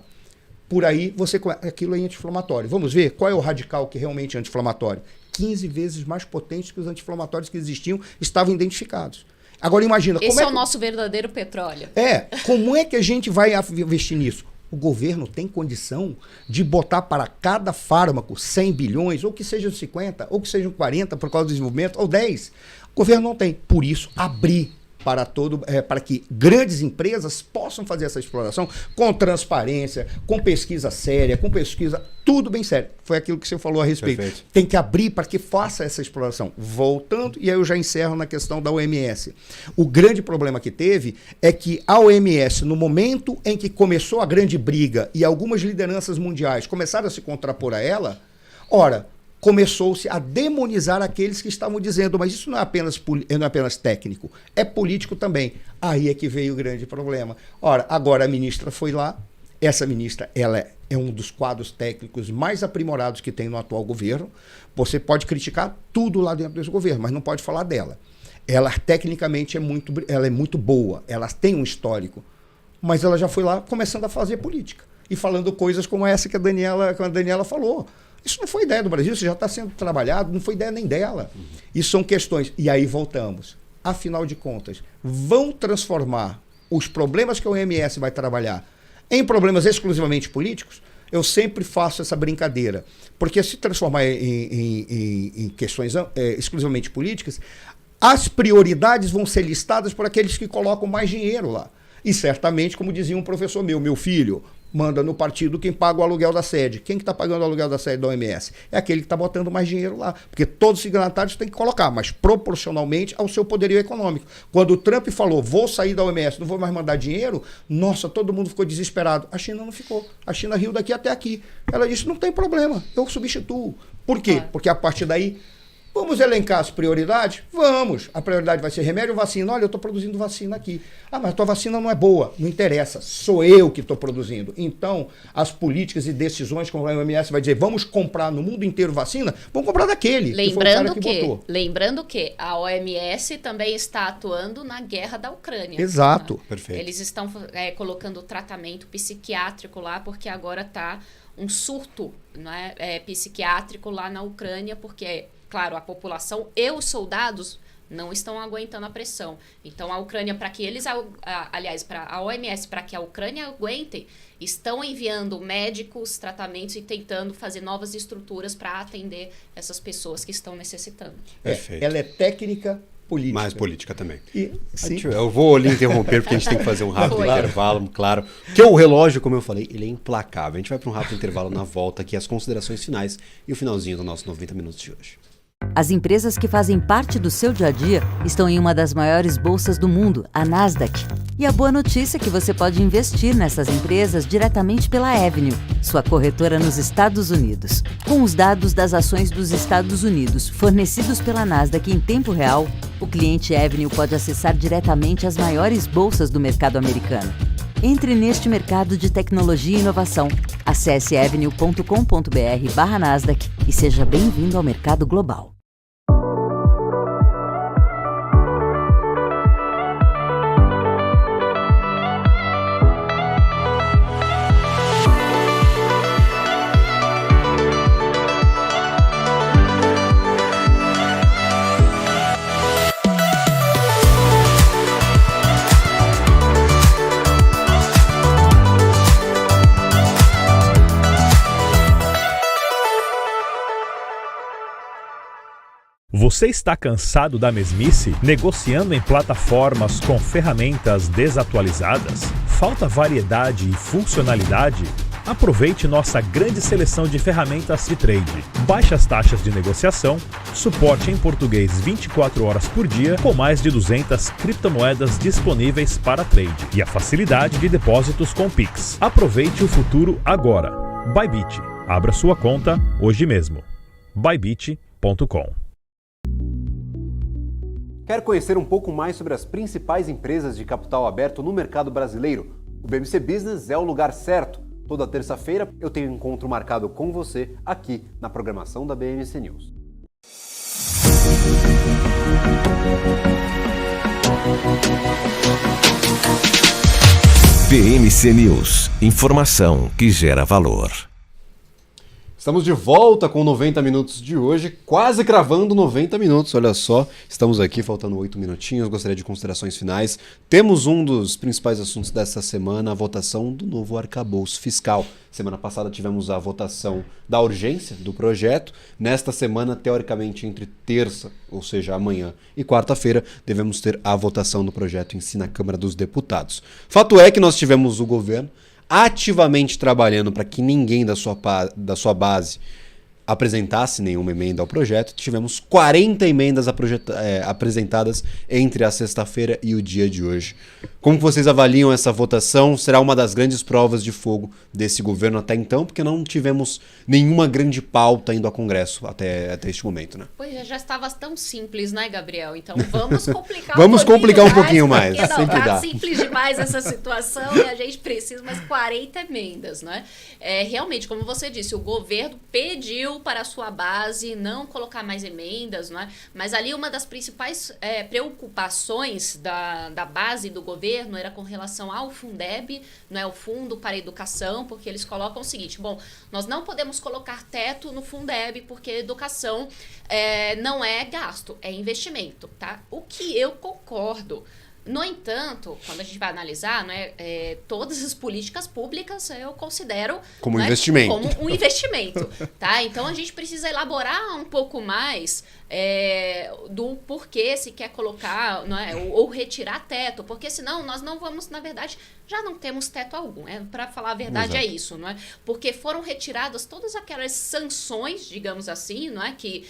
Por aí, aquilo é anti-inflamatório. Vamos ver qual é o radical que realmente é anti-inflamatório. 15 vezes mais potente que os anti-inflamatórios que existiam estavam identificados. Agora imagina... Esse é o nosso verdadeiro petróleo. Como é que a gente vai investir nisso? O governo tem condição de botar para cada fármaco 100 bilhões, ou que sejam 50, ou que sejam 40 por causa do desenvolvimento, ou 10. O governo não tem. Por isso, abrir para que grandes empresas possam fazer essa exploração com transparência, com pesquisa séria, com pesquisa, tudo bem sério. Foi aquilo que você falou a respeito. Perfeito. Tem que abrir para que faça essa exploração. Voltando, e aí eu já encerro na questão da OMS. O grande problema que teve é que a OMS, no momento em que começou a grande briga e algumas lideranças mundiais começaram a se contrapor a ela, começou-se a demonizar aqueles que estavam dizendo, mas isso não é apenas técnico, é político também. Aí é que veio o grande problema. Ora, agora a ministra foi lá, essa ministra, ela é um dos quadros técnicos mais aprimorados que tem no atual governo. Você pode criticar tudo lá dentro desse governo, mas não pode falar dela. Ela, tecnicamente, ela é muito boa, ela tem um histórico, mas ela já foi lá começando a fazer política e falando coisas como essa que a Daniela falou. Isso não foi ideia do Brasil, isso já está sendo trabalhado, não foi ideia nem dela. Isso são questões. E aí voltamos. Afinal de contas, vão transformar os problemas que a OMS vai trabalhar em problemas exclusivamente políticos? Eu sempre faço essa brincadeira. Porque se transformar em questões exclusivamente políticas, as prioridades vão ser listadas por aqueles que colocam mais dinheiro lá. E certamente, como dizia um professor meu filho, manda no partido quem paga o aluguel da sede. Quem que está pagando o aluguel da sede da OMS? É aquele que está botando mais dinheiro lá. Porque todos os signatários têm que colocar, mas proporcionalmente ao seu poderio econômico. Quando o Trump falou, vou sair da OMS, não vou mais mandar dinheiro, nossa, todo mundo ficou desesperado. A China não ficou. A China riu daqui até aqui. Ela disse, não tem problema, eu substituo. Por quê? Porque a partir daí, vamos elencar as prioridades? Vamos. A prioridade vai ser remédio ou vacina? Olha, eu estou produzindo vacina aqui. Mas a tua vacina não é boa. Não interessa. Sou eu que estou produzindo. Então, as políticas e decisões, como a OMS vai dizer, vamos comprar no mundo inteiro vacina, vamos comprar daquele. Lembrando que a OMS também está atuando na guerra da Ucrânia. Exato. Né? Perfeito. Eles estão colocando tratamento psiquiátrico lá, porque agora está um surto, né, psiquiátrico lá na Ucrânia, porque... Claro, a população e os soldados não estão aguentando a pressão. Então, a Ucrânia, para que eles... Aliás, para a OMS, para que a Ucrânia aguente, estão enviando médicos, tratamentos e tentando fazer novas estruturas para atender essas pessoas que estão necessitando. Perfeito. Ela é técnica política. Mais política também. Sim. Eu vou lhe interromper porque a gente tem que fazer um rápido intervalo, claro. Porque o relógio, como eu falei, ele é implacável. A gente vai para um rápido intervalo na volta aqui, as considerações finais e o finalzinho do nosso 90 Minutos de hoje. As empresas que fazem parte do seu dia a dia estão em uma das maiores bolsas do mundo, a Nasdaq. E a boa notícia é que você pode investir nessas empresas diretamente pela Avenue, sua corretora nos Estados Unidos. Com os dados das ações dos Estados Unidos fornecidos pela Nasdaq em tempo real, o cliente Avenue pode acessar diretamente as maiores bolsas do mercado americano. Entre neste mercado de tecnologia e inovação. Acesse avenue.com.br/Nasdaq e seja bem-vindo ao mercado global. Você está cansado da mesmice? Negociando em plataformas com ferramentas desatualizadas? Falta variedade e funcionalidade? Aproveite nossa grande seleção de ferramentas de trade. Baixas taxas de negociação, suporte em português 24 horas por dia, com mais de 200 criptomoedas disponíveis para trade e a facilidade de depósitos com Pix. Aproveite o futuro agora. Bybit. Abra sua conta hoje mesmo. Bybit.com. Quer conhecer um pouco mais sobre as principais empresas de capital aberto no mercado brasileiro? O BMC Business é o lugar certo. Toda terça-feira eu tenho um encontro marcado com você aqui na programação da BMC News. BMC News. Informação que gera valor. Estamos de volta com 90 minutos de hoje, quase cravando 90 minutos, olha só. Estamos aqui, faltando 8 minutinhos, gostaria de considerações finais. Temos um dos principais assuntos dessa semana, a votação do novo arcabouço fiscal. Semana passada tivemos a votação da urgência do projeto. Nesta semana, teoricamente, entre terça, ou seja, amanhã, e quarta-feira, devemos ter a votação do projeto em si na Câmara dos Deputados. Fato é que nós tivemos o governo ativamente trabalhando para que ninguém da sua base apresentasse nenhuma emenda ao projeto. Tivemos 40 emendas apresentadas entre a sexta-feira e o dia de hoje. Como vocês avaliam essa votação? Será uma das grandes provas de fogo desse governo até então, porque não tivemos nenhuma grande pauta indo ao Congresso até este momento, né? Pois já estava tão simples, né, Gabriel? Então vamos complicar um pouquinho mais. Porque não, sempre tá dá. simples demais essa situação e a gente precisa mais 40 emendas, né? Realmente, como você disse, o governo pediu para a sua base não colocar mais emendas, não é? Mas ali uma das principais preocupações da base do governo era com relação ao Fundeb, não é? O Fundo para a Educação, porque eles colocam o seguinte: bom, nós não podemos colocar teto no Fundeb porque educação não é gasto, é investimento, tá? O que eu concordo. No entanto, quando a gente vai analisar, todas as políticas públicas eu considero como investimento. Como um investimento, tá? Então a gente precisa elaborar um pouco mais do porquê se quer colocar, ou retirar teto, porque senão nós não vamos, na verdade, já não temos teto algum. Para falar a verdade, Exato. é isso, não é? Porque foram retiradas todas aquelas sanções, digamos assim, não é? Que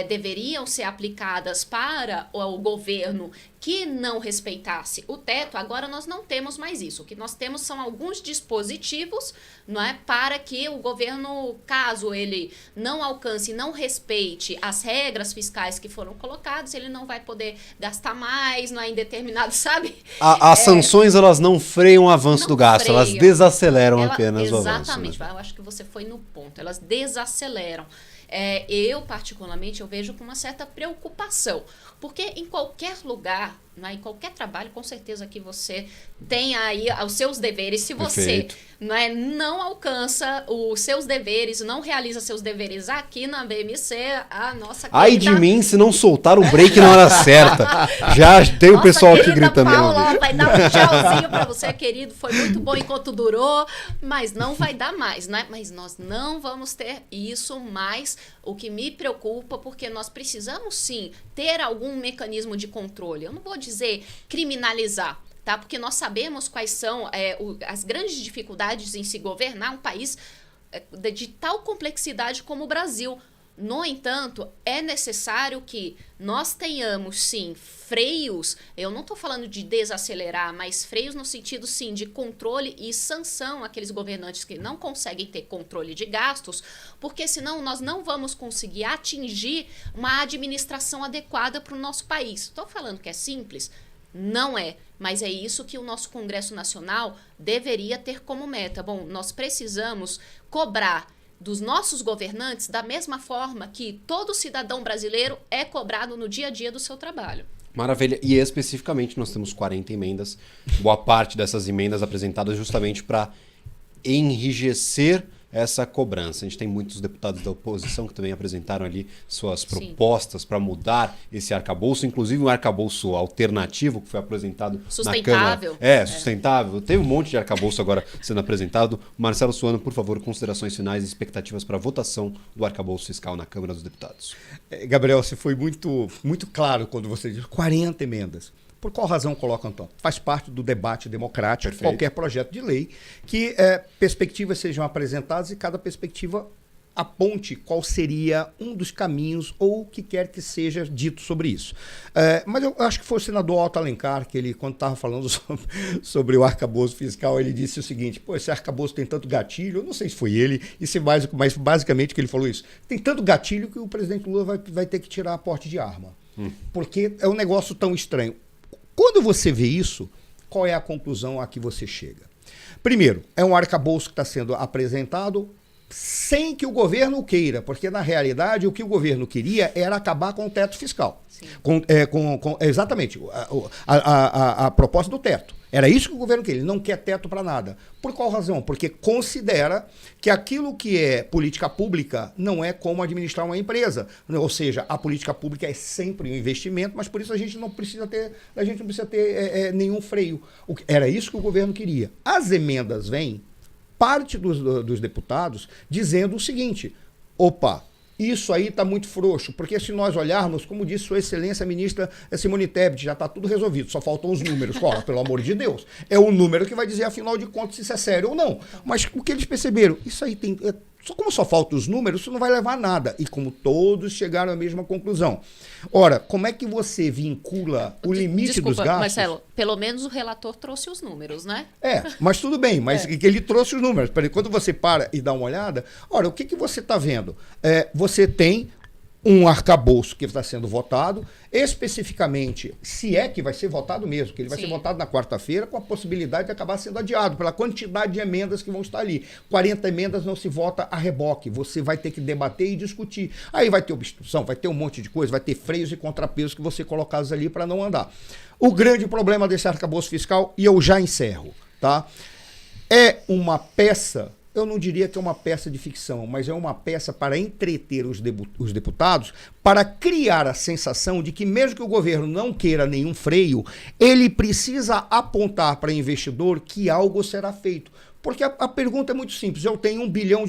deveriam ser aplicadas para o governo que não respeitasse o teto. Agora nós não temos mais isso. O que nós temos são alguns dispositivos, não é, para que o governo, caso ele não alcance, não respeite as regras fiscais que foram colocadas, ele não vai poder gastar mais, não é, em determinado, sabe? As sanções, elas não freiam o avanço do gasto, freiam. elas desaceleram apenas o avanço. Exatamente, eu acho que você foi no ponto, elas desaceleram. Eu, particularmente, eu vejo com uma certa preocupação, porque em qualquer lugar, em qualquer trabalho, com certeza que você tem aí os seus deveres. Se você não alcança os seus deveres, não realiza seus deveres aqui na BMC, a nossa querida... Ai de mim se não soltar o break na hora certa. Já tem o pessoal aqui gritando. Paula, vai dar um tchauzinho pra você, querido. Foi muito bom enquanto durou, mas não vai dar mais, né? Mas nós não vamos ter isso mais. O que me preocupa, porque nós precisamos sim ter algum mecanismo de controle. Eu não vou dizer criminalizar, tá? Porque nós sabemos quais são as grandes dificuldades em se governar um país de tal complexidade como o Brasil. No entanto, é necessário que nós tenhamos, sim, freios. Eu não estou falando de desacelerar, mas freios no sentido, sim, de controle e sanção àqueles governantes que não conseguem ter controle de gastos, porque senão nós não vamos conseguir atingir uma administração adequada para o nosso país. Estou falando que é simples? Não é, mas é isso que o nosso Congresso Nacional deveria ter como meta. Bom, nós precisamos cobrar dos nossos governantes da mesma forma que todo cidadão brasileiro é cobrado no dia a dia do seu trabalho. Maravilha. E especificamente nós temos 40 emendas, boa parte dessas emendas apresentadas justamente para enrijecer essa cobrança. A gente tem muitos deputados da oposição que também apresentaram ali suas propostas para mudar esse arcabouço, inclusive um arcabouço alternativo que foi apresentado sustentável. na Câmara. Sustentável. Teve um monte de arcabouço agora sendo apresentado. Marcelo Suano, por favor, considerações finais e expectativas para a votação do arcabouço fiscal na Câmara dos Deputados. Gabriel, você foi muito claro quando você disse 40 emendas. Por qual razão colocam tanto? Faz parte do debate democrático, Perfeito. Qualquer projeto de lei, que perspectivas sejam apresentadas e cada perspectiva aponte qual seria um dos caminhos ou o que quer que seja dito sobre isso. Mas eu acho que foi o senador Otto Alencar que ele, quando estava falando sobre o arcabouço fiscal, ele disse o seguinte: esse arcabouço tem tanto gatilho, eu não sei se foi ele, mas basicamente que ele falou isso, tem tanto gatilho que o presidente Lula vai ter que tirar a porte de arma. Porque é um negócio tão estranho. Quando você vê isso, qual é a conclusão a que você chega? Primeiro, é um arcabouço que está sendo apresentado sem que o governo queira, porque na realidade o que o governo queria era acabar com o teto fiscal. Exatamente, a proposta do teto. Era isso que o governo quer, ele não quer teto para nada. Por qual razão? Porque considera que aquilo que é política pública não é como administrar uma empresa. Ou seja, a política pública é sempre um investimento, mas por isso a gente não precisa ter nenhum freio. Era isso que o governo queria. As emendas vêm, parte dos deputados, dizendo o seguinte: opa, isso aí está muito frouxo, porque se nós olharmos, como disse Sua Excelência a ministra Simone Tebet, já está tudo resolvido, só faltam os números. Ora, pelo amor de Deus, é o número que vai dizer, afinal de contas, se isso é sério ou não. Mas o que eles perceberam? Isso aí tem... Como só faltam os números, isso não vai levar a nada. E como todos chegaram à mesma conclusão. Ora, como é que você vincula o limite dos gastos? Marcelo, pelo menos o relator trouxe os números, né? Mas tudo bem, mas ele trouxe os números. Quando você para e dá uma olhada, ora, o que você está vendo? Você tem um arcabouço que está sendo votado, especificamente, se é que vai ser votado mesmo, que ele vai ser votado na quarta-feira, com a possibilidade de acabar sendo adiado, pela quantidade de emendas que vão estar ali. 40 emendas não se vota a reboque, você vai ter que debater e discutir. Aí vai ter obstrução, vai ter um monte de coisa, vai ter freios e contrapesos que você colocados ali para não andar. O grande problema desse arcabouço fiscal, e eu já encerro, tá? É uma peça... Eu não diria que é uma peça de ficção, mas é uma peça para entreter os deputados, para criar a sensação de que mesmo que o governo não queira nenhum freio, ele precisa apontar para o investidor que algo será feito. Porque a pergunta é muito simples: eu tenho $1 bilhão,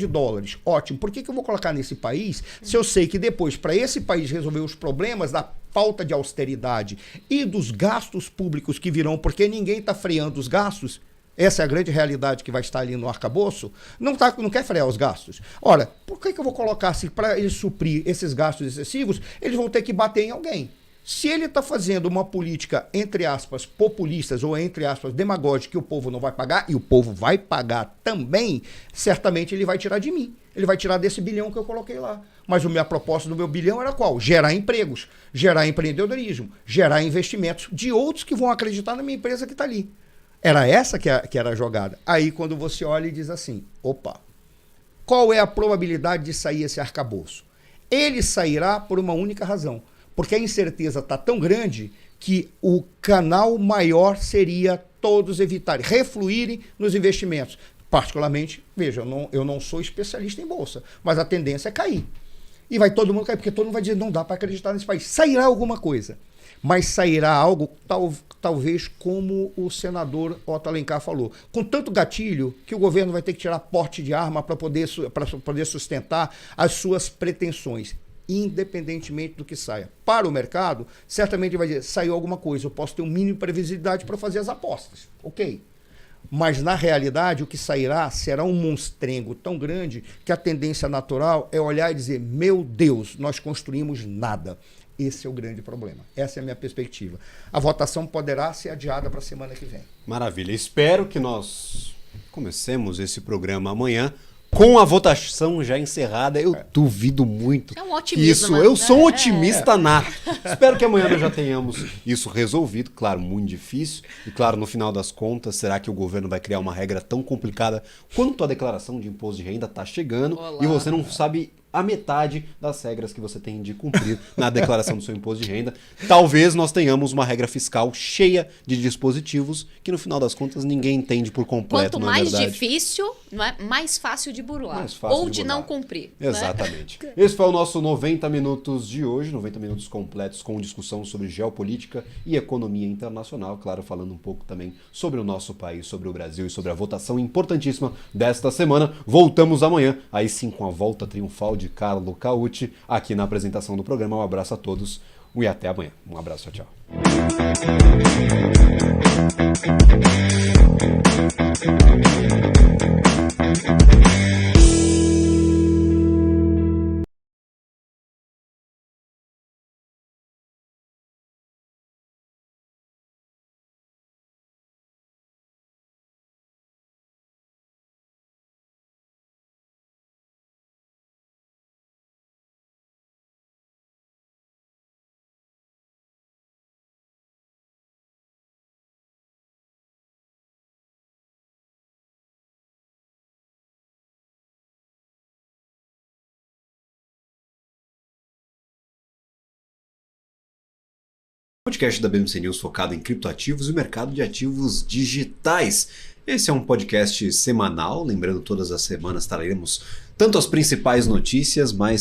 ótimo, por que eu vou colocar nesse país se eu sei que depois, para esse país resolver os problemas da falta de austeridade e dos gastos públicos que virão, porque ninguém está freando os gastos? Essa é a grande realidade que vai estar ali no arcabouço. Não quer frear os gastos. Ora, por que eu vou colocar assim, para ele suprir esses gastos excessivos, eles vão ter que bater em alguém? Se ele está fazendo uma política, entre aspas, populistas ou, entre aspas, demagógica, que o povo não vai pagar, e o povo vai pagar também, certamente ele vai tirar de mim. Ele vai tirar desse bilhão que eu coloquei lá. Mas a minha proposta do meu bilhão era qual? Gerar empregos, gerar empreendedorismo, gerar investimentos de outros que vão acreditar na minha empresa que está ali. Era essa que era a jogada. Aí quando você olha e diz assim, opa, qual é a probabilidade de sair esse arcabouço? Ele sairá por uma única razão, porque a incerteza está tão grande que o canal maior seria todos evitarem, refluírem nos investimentos. Particularmente, veja, eu não sou especialista em bolsa, mas a tendência é cair. E vai todo mundo cair, porque todo mundo vai dizer, não dá para acreditar nesse país. Sairá alguma coisa. Mas sairá algo, talvez como o senador Otto Alencar falou, com tanto gatilho que o governo vai ter que tirar porte de arma para poder sustentar as suas pretensões, independentemente do que saia. Para o mercado, certamente vai dizer, saiu alguma coisa, eu posso ter um mínimo de previsibilidade para fazer as apostas. Ok. Mas, na realidade, o que sairá será um monstrengo tão grande que a tendência natural é olhar e dizer, meu Deus, nós construímos nada. Esse é o grande problema. Essa é a minha perspectiva. A votação poderá ser adiada para a semana que vem. Maravilha. Espero que nós comecemos esse programa amanhã com a votação já encerrada. Eu duvido muito. É um otimismo. Eu sou um otimista nato. Espero que amanhã nós já tenhamos isso resolvido. Claro, muito difícil. E claro, no final das contas, será que o governo vai criar uma regra tão complicada quanto a declaração de imposto de renda está chegando e você não sabe a metade das regras que você tem de cumprir na declaração do seu imposto de renda. Talvez nós tenhamos uma regra fiscal cheia de dispositivos que, no final das contas, ninguém entende por completo. Quanto mais difícil, não é? Mais fácil de burlar. Ou de não cumprir. Exatamente. Né? Esse foi o nosso 90 Minutos de hoje, 90 minutos completos com discussão sobre geopolítica e economia internacional. Claro, falando um pouco também sobre o nosso país, sobre o Brasil e sobre a votação importantíssima desta semana. Voltamos amanhã, aí sim com a volta triunfal de Carlo Cauti aqui na apresentação do programa. Um abraço a todos e até amanhã. Um abraço, tchau. Podcast da BMC News focado em criptoativos e o mercado de ativos digitais. Esse é um podcast semanal, lembrando todas as semanas traremos tanto as principais notícias, mas